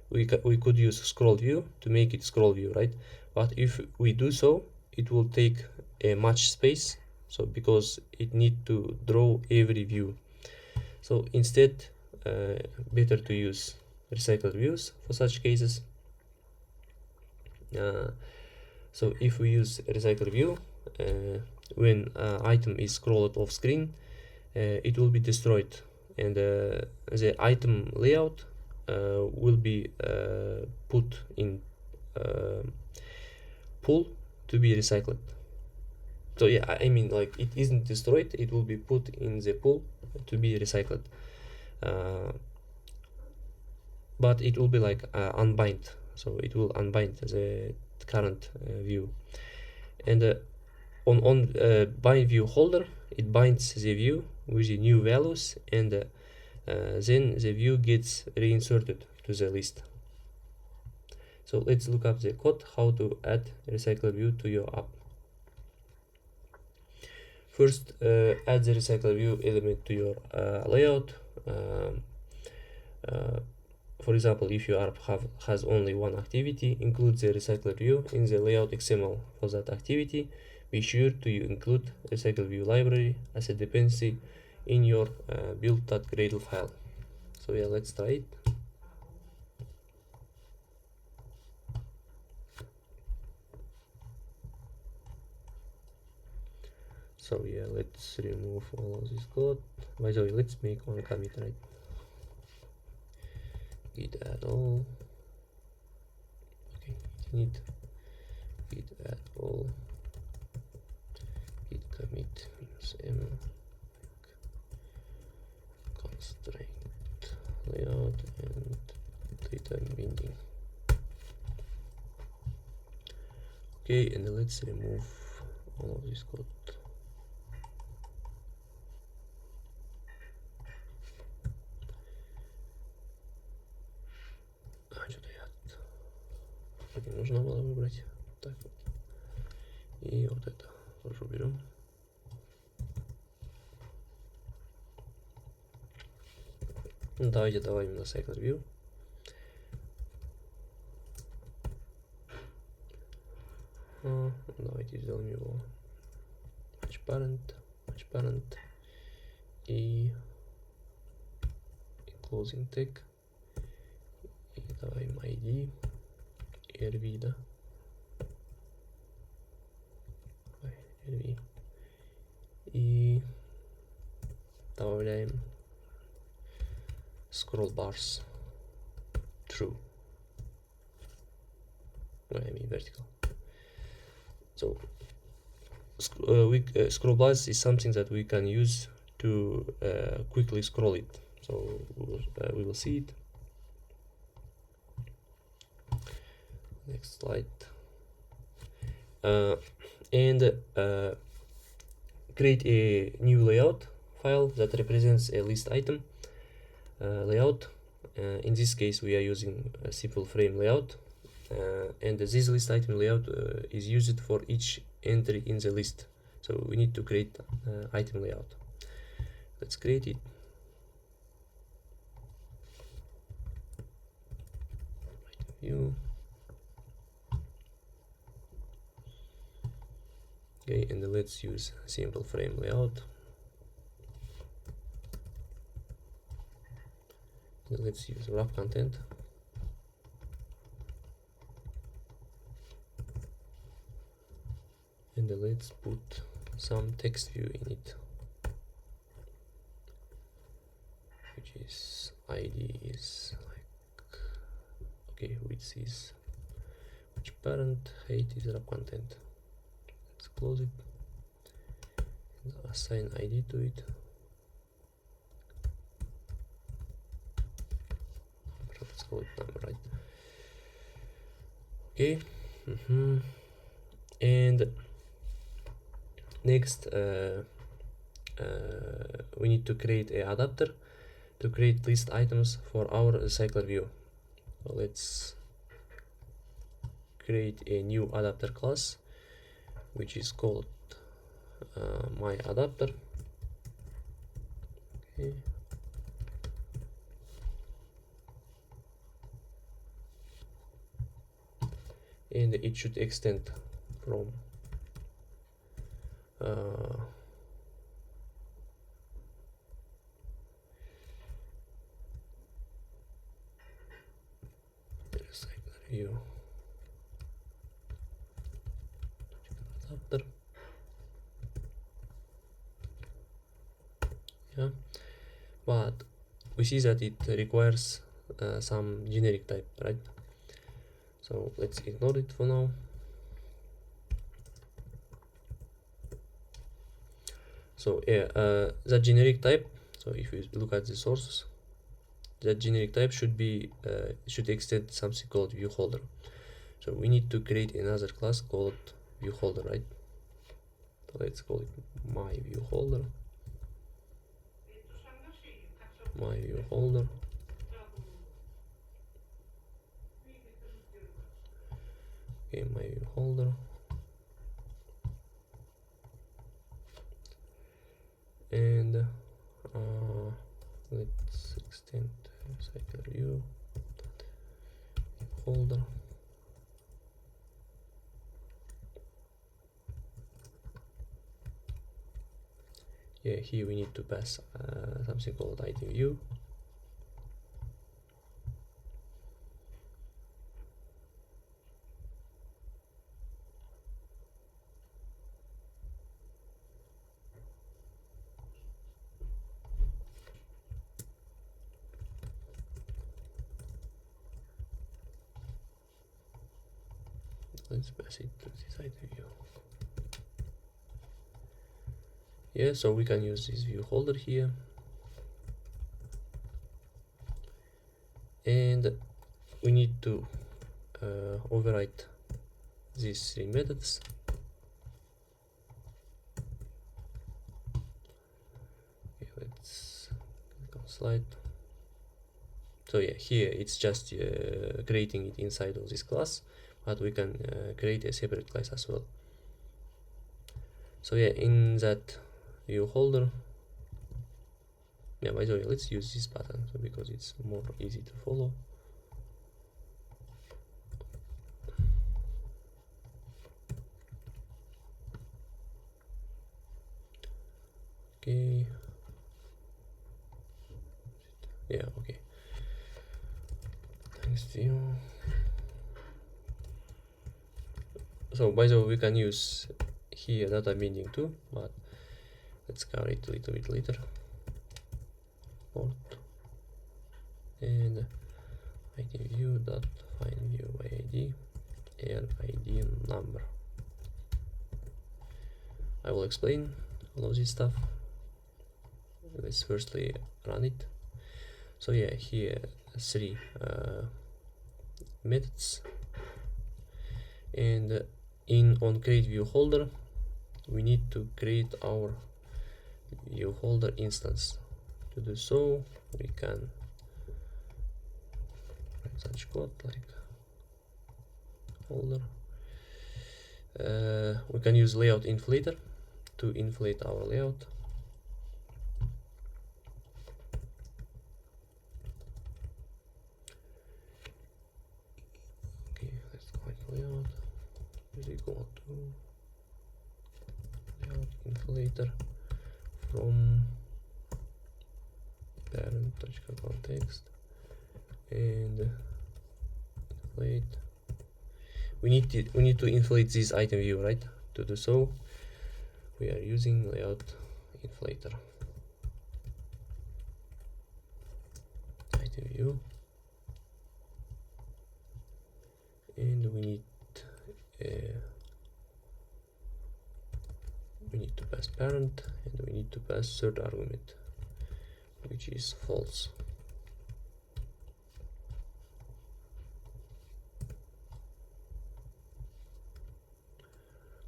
we could use scroll view to make it scroll view, right? But if we do so, it will take much space, so because it need to draw every view. So instead, better to use recycled views for such cases. So if we use RecyclerView, when item is scrolled off screen, it will be destroyed, and the item layout will be put in pool to be recycled. So yeah, I mean, like, it isn't destroyed, it will be put in the pool to be recycled, but it will be like unbind so it will unbind the current view. And on bind view holder, it binds the view with the new values, and then the view gets reinserted to the list. So let's look up the code how to add RecyclerView to your app. First, add the RecyclerView element to your layout. For example, if your app has only one activity, include the RecyclerView in the layout XML for that activity. Be sure to include RecyclerView library as a dependency in your build.gradle file. So yeah, let's try it. So yeah, let's remove all of this code. By the way, let's make one commit, right? Git add all. Okay, init git add all git commit -m constraint layout and DataBinding. Okay, and let's remove all of this code. Нужно было выбрать так вот. И вот это тоже уберем. Давайте добавим на RecyclerView. Давайте сделаем его matchParent и closing tag. И добавим ID. RV, да? RV. И добавляем scroll bars true. I mean vertical. So scroll bars is something that we can use to quickly scroll it. So we will see it. Next slide. And create a new layout file that represents a list item layout. In this case, we are using a simple frame layout, and this list item layout is used for each entry in the list. So we need to create item layout. Let's create it. View. Okay, and let's use simple frame layout. And let's use wrap content. And let's put some text view in it, which is ID is like, okay, which is which parent, height is wrap content. Let's close it and assign ID to it. Let's call it number, right? Okay. And next we need to create an adapter to create list items for our RecyclerView. So let's create a new adapter class, which is called my adapter. Okay. And it should extend from RecyclerView adapter. Yeah, but we see that it requires some generic type, right? So let's ignore it for now. So yeah, the generic type, so if you look at the sources, that generic type should be should extend something called view holder. So we need to create another class called view holder, right? So let's call it my view holder. My view holder. Okay, my view holder. And let's extend RecyclerView holder. Yeah, here we need to pass something called item view. Let's pass it to this item view. Yeah, so we can use this view holder here, and we need to overwrite these three methods. Okay, let's click on slide. So yeah, here it's just creating it inside of this class, but we can create a separate class as well. So yeah, in that view holder, yeah, by the way, let's use this button because it's more easy to follow. Okay. Yeah, okay. Thanks to you. So by the way, we can use here DataBinding too, but let's cover it a little bit later. Port and item view dot find view by ID and ID number. I will explain all of this stuff. Let's firstly run it. So yeah, here three methods, and on create view holder we need to create our view holder instance. To do so, we can write such code like holder. We can use layout inflator to inflate our layout. Okay, let's click layout. We go to layout inflator from parent.context and inflate. We need to inflate this item view, right? To do so, we are using layout inflator. Item view, and we need to pass parent, and we need to pass third argument, which is false.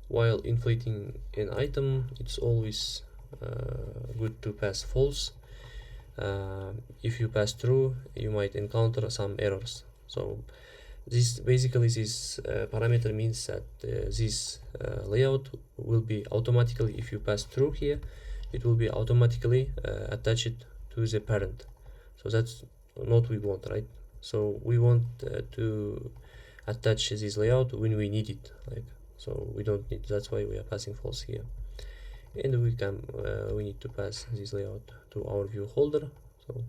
While inflating an item, it's always good to pass false. If you pass true, you might encounter some errors. So this parameter means that this layout will be automatically, if you pass true here, it will be automatically attached to the parent. So that's not what we want, right? So we want to attach this layout when we need it, like, so we don't need, that's why we are passing false here. And we need to pass this layout to our view holder. So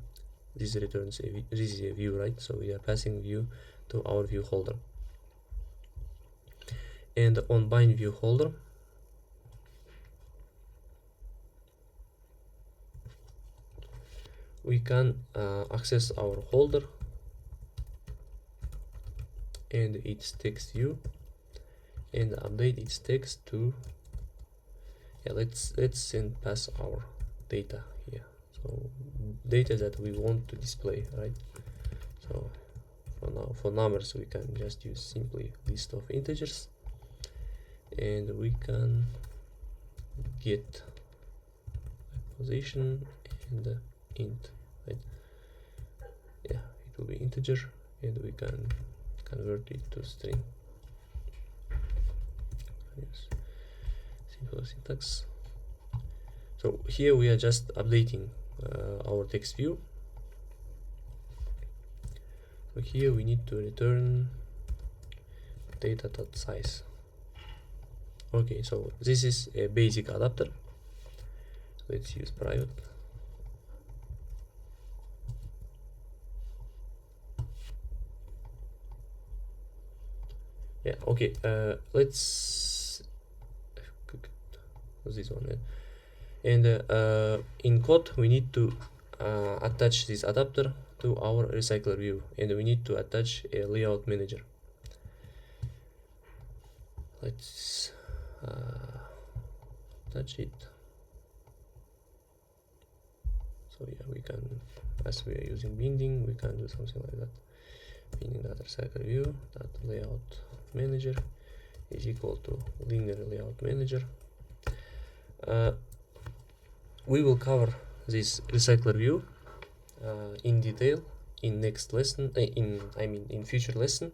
this returns this is a view, right? So we are passing view to our view holder. And on bind view holder, we can access our holder and its text view and update its text to, yeah, let's pass our data here. So so data that we want to display, right? So for now, for numbers, we can just use simply list of integers, and we can get position and int, right? Yeah, it will be integer, and we can convert it to string. Yes, simple syntax. So here we are just updating our text view. So here we need to return data.size. Okay, so this is a basic adapter. Let's use private. Yeah, okay, let's this one. And in code we need to attach this adapter to our recycler view, and we need to attach a layout manager. Let's attach it. So yeah, we can, as we are using binding, we can do something like that. Binding that recycler view that layout manager is equal to linear layout manager. We will cover this recycler view in detail in next lesson, in future lesson.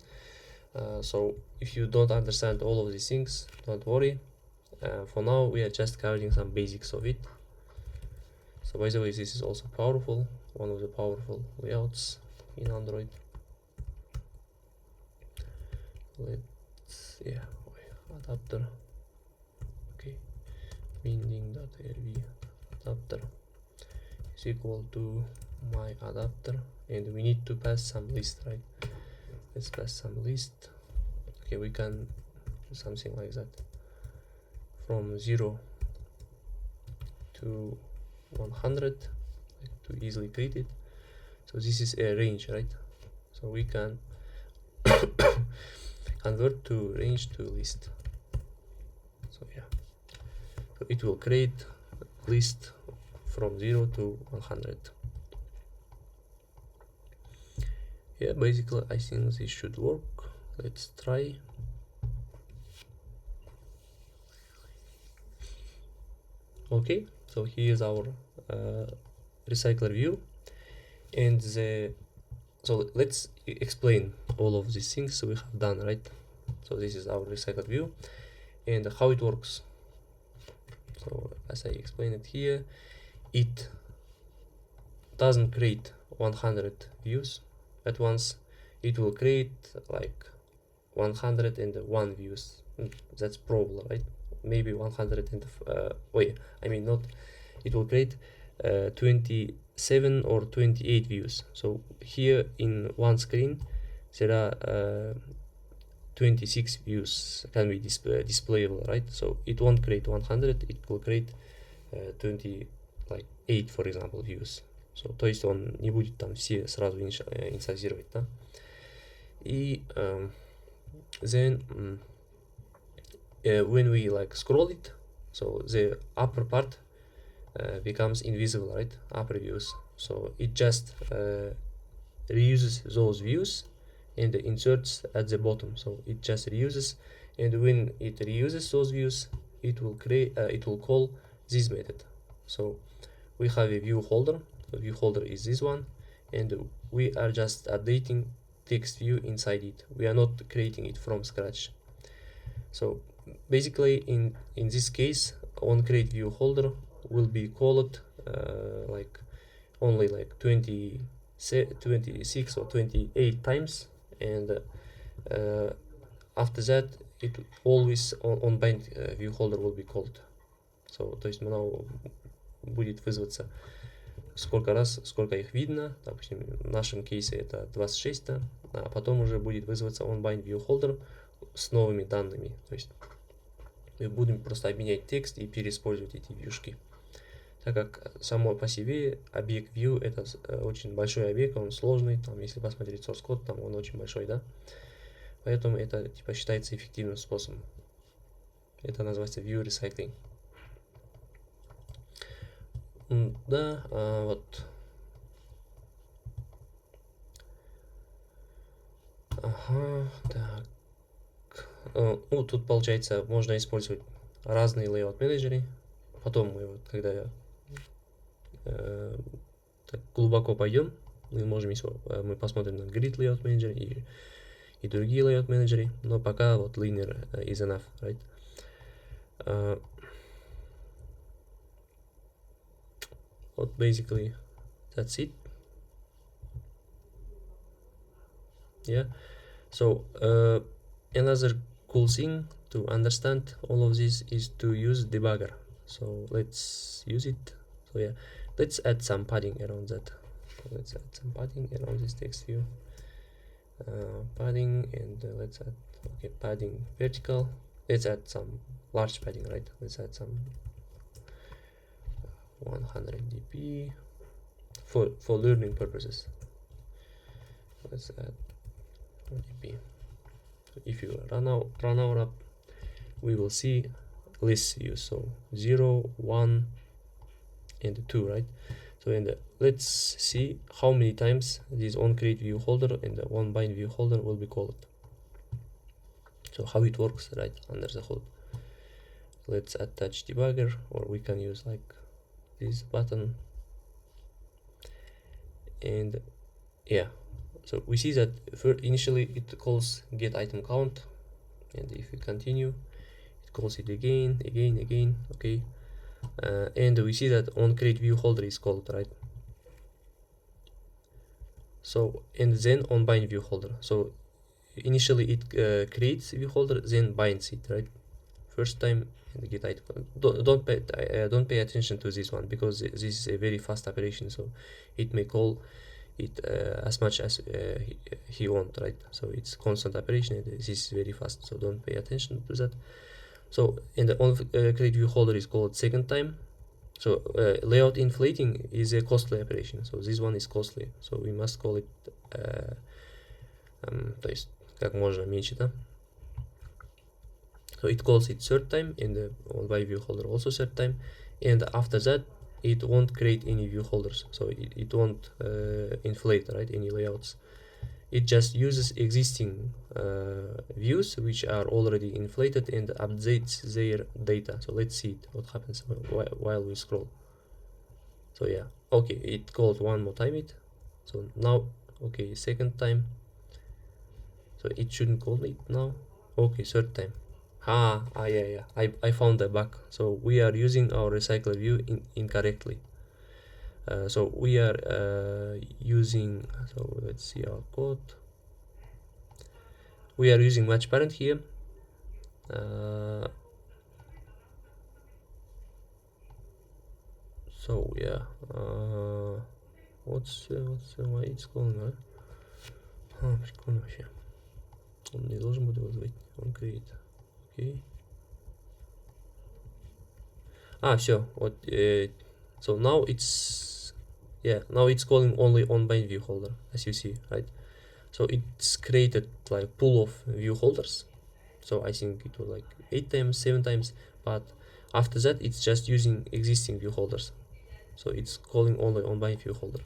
So if you don't understand all of these things, don't worry. For now, we are just covering some basics of it. So by the way, this is also powerful, one of the powerful layouts in Android. Let's, yeah, adapter. Okay, binding.rv adapter is equal to my adapter, and we need to pass some list, right? Let's pass some list. Okay, we can do something like that, from 0 to 100, like, to easily create it. So this is a range, right? So we can convert to range to list. So yeah, so it will create list from 0 to 100. Yeah, basically I think this should work. Let's try. Okay, so here is our recycler view, and so let's explain all of these things we have done, right? So this is our recycler view and how it works. So as I explained it here, it doesn't create 100 views at once. It will create like 101 views. That's probable, right? Maybe 100 and wait, I mean not. It will create 27 or 28 views. So here in one screen there are 26 views can be displayable, right? So it won't create 100, it will create 28, for example, views. So, то есть он не будет там все сразу инициализировать, да? И then when we like scroll it, so the upper part becomes invisible, right? Upper views. So it just reuses those views and inserts at the bottom. So it just reuses, and when it reuses those views, it will create it will call this method. So we have a view holder. The view holder is this one, and we are just updating text view inside it. We are not creating it from scratch. So basically in this case, on create view holder will be called like only like 26 or 28 times, and after that it always on bind view holder will be called. So то есть оно будет вызваться сколько раз, сколько их видно. Допустим, в нашем кейсе это 26, а потом уже будет вызваться onBind viewHolder с новыми данными. То есть мы будем просто обменять текст и переиспользовать эти вьюшки. Так как само по себе объект view это очень большой объект, он сложный, там, если посмотреть source код, там он очень большой, да. Поэтому это типа считается эффективным способом. Это называется view recycling. Да, вот. Ага, так. Ну, тут получается, можно использовать разные layout менеджеры. Потом мы вот, когда так глубоко пойдем, мы можем мы посмотрим на grid layout менеджер и другие layout менеджеры, но пока вот linear is enough, right? Вот basically that's it. Yeah. So another cool thing to understand all of this is to use debugger. So let's use it. So yeah, let's add some padding around that. So let's add some padding around this text view. Padding, and let's add padding vertical. Let's add some large padding, right? Let's add some 100 dp for learning purposes. Let's add 1 dp. So if you run our app, we will see list views, so 0, 1, and 2, right? So let's see how many times this onCreate view holder and the onBind view holder will be called. So how it works right under the hood. Let's attach debugger, or we can use like this button. And yeah, so we see that initially it calls get item count, and if we continue, it calls it again, okay. And we see that onCreate view holder is called, right? So, and then onBind view holder. So initially it creates view holder, then binds it, right? First time and get item. Don't pay attention to this one, because this is a very fast operation. So it may call it as much as he wants, right? So it's constant operation, and this is very fast. So don't pay attention to that. So in the onCreate view holder is called second time. So layout inflating is a costly operation. So this one is costly. So we must call it то есть как можно меньше, да? So it calls it third time, and the onBind view holder also third time, and after that it won't create any view holders. So it won't inflate, right, any layouts. It just uses existing views which are already inflated and updates their data. So let's see what happens while we scroll. So yeah, okay, it called one more time it. So now, okay, second time. So it shouldn't call it now. Okay, third time. Yeah. I found the bug. So we are using our RecyclerView incorrectly. So we are using, so let's see our code. We are using match parent here. So yeah, what's why it's calling, right? Прикольно вообще. Он не должен будет вызвать. Он create. Окей. Все. Вот. So now it's calling only onBind view holder, as you see, right? So it's created like pool of view holders. So I think it was like 8 times, 7 times, but after that it's just using existing view holders. So it's calling only onBind view holder.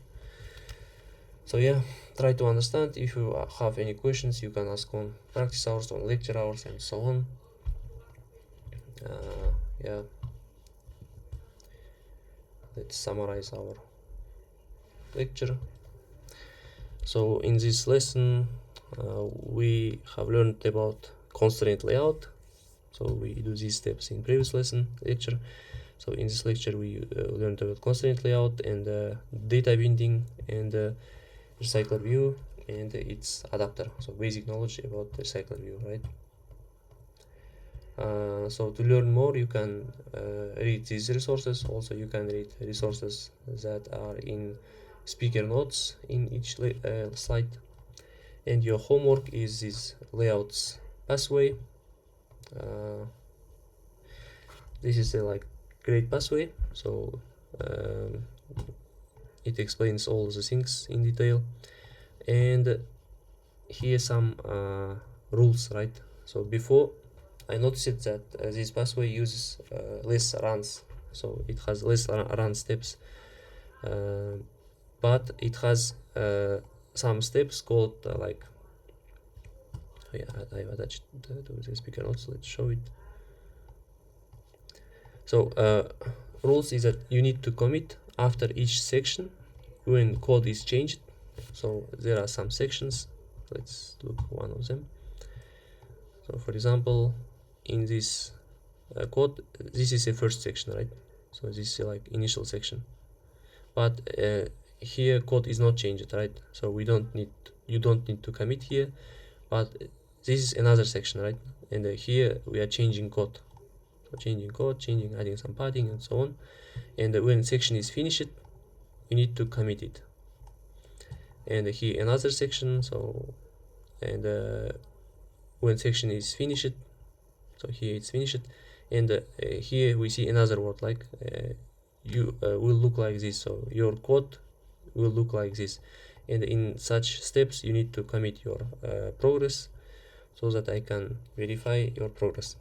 So yeah, try to understand. If you have any questions, you can ask on practice hours, on lecture hours, and so on. Yeah. Let's summarize our lecture. So in this lesson, we have learned about constraint layout. So we do these steps in previous lecture. So in this lecture, we learned about constraint layout and DataBinding and RecyclerView and its adapter. So basic knowledge about RecyclerView, right? So to learn more, you can read these resources. Also, you can read resources that are in speaker notes in each slide. And your homework is this layouts pathway. This is a like great pathway. So it explains all the things in detail. And here some rules, right? So before, I noticed that this pathway uses less runs. so it has less run steps, but it has some steps called like, oh yeah, I've attached to the speaker notes. Let's show it. So rules is that you need to commit after each section when code is changed. So there are some sections. Let's look one of them. So for example, in this code, this is the first section, right? So this is like initial section, but here code is not changed, right? So you don't need to commit here, but this is another section, right? And here we are changing code. So changing code, adding some padding and so on. And when section is finished, you need to commit it. And here another section. So and when section is finished, so here it's finished, and here we see another word like you will look like this. So your code will look like this, and in such steps you need to commit your progress so that I can verify your progress.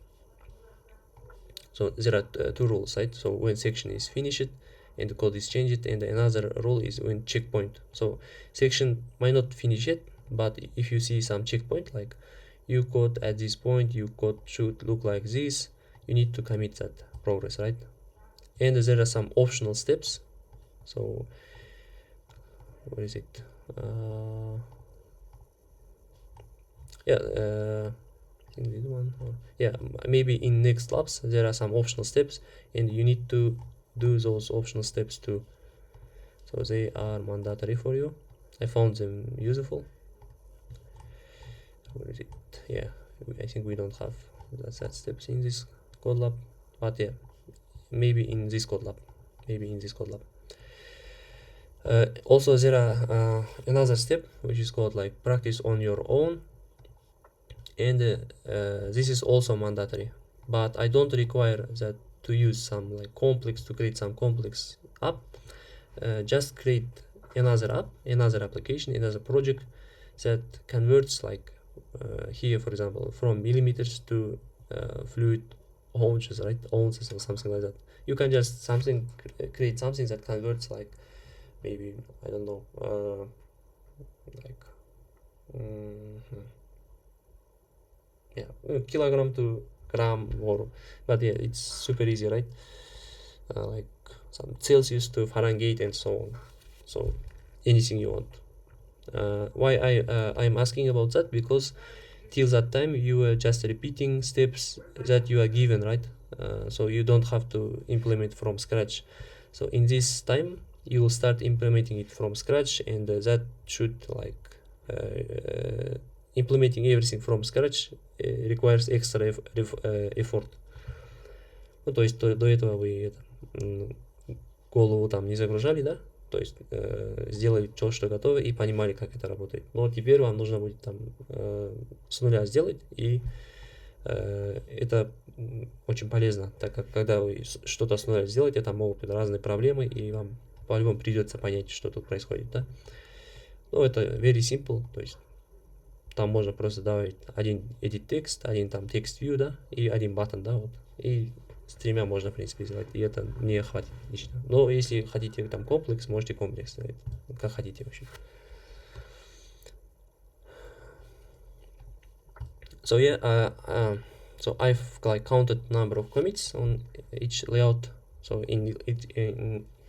So there are two rules, right? So when section is finished and the code is changed, and another rule is when checkpoint. So section might not finish yet, but if you see some checkpoint like you code at this point, you code should look like this, you need to commit that progress, right? And there are some optional steps. So where is it? I think this one, or yeah, maybe in next labs there are some optional steps, and you need to do those optional steps too. So they are mandatory for you. I found them useful. Where is it? Yeah, I think we don't have that steps in this code lab, but yeah, maybe in this code lab. Also there are another step which is called like practice on your own, and this is also mandatory, but I don't require that to use some like to create some complex app. Just create another app, another application, another project that converts like here for example from millimeters to fluid ounces, right? Ounces or something like that. You can just create something that converts like maybe, I don't know, like yeah, kilogram to gram, or but yeah, it's super easy, right? Like some Celsius to Fahrenheit and so on. So anything you want. Why I'm asking about that? Because till that time you were just repeating steps that you are given, right? So you don't have to implement from scratch. So in this time you will start implementing it from scratch, and that should like implementing everything from scratch requires extra effort. Ну, то есть до этого вы голову там не загружали, да? То есть сделали то, что готово, и понимали, как это работает. Но теперь вам нужно будет там с нуля сделать, и это очень полезно, так как когда вы что-то с нуля сделаете, там могут быть разные проблемы, и вам по-любому придется понять, что тут происходит, да? Ну, это very simple, то есть там можно просто добавить один edit текст, один там text view, да, и один button, да, вот, и с тремя можно, в принципе, сделать, и это не хватит лично. Но если хотите там комплекс, можете комплекс сделать, как хотите вообще. So yeah, so I've like counted number of commits on each layout. So in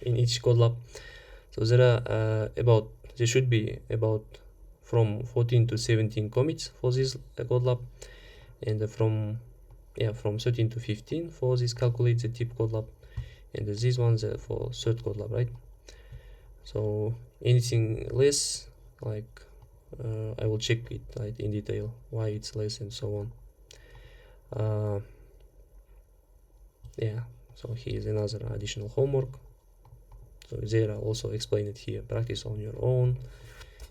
each code lab, so there should be about from 14 to 17 commits for this code lab, and from 13 to 15 for this calculate the tip code lab, and these ones for third code lab, right? So anything less, like I will check it like in detail why it's less and so on. Yeah, so here's another additional homework. So there I also explain it here, practice on your own.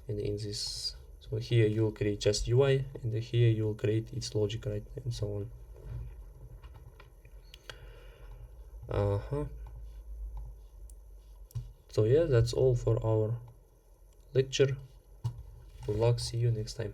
And in this, so here you will create just UI, and here you will create its logic, right, and so on. So yeah, that's all for our lecture. Good luck, see you next time.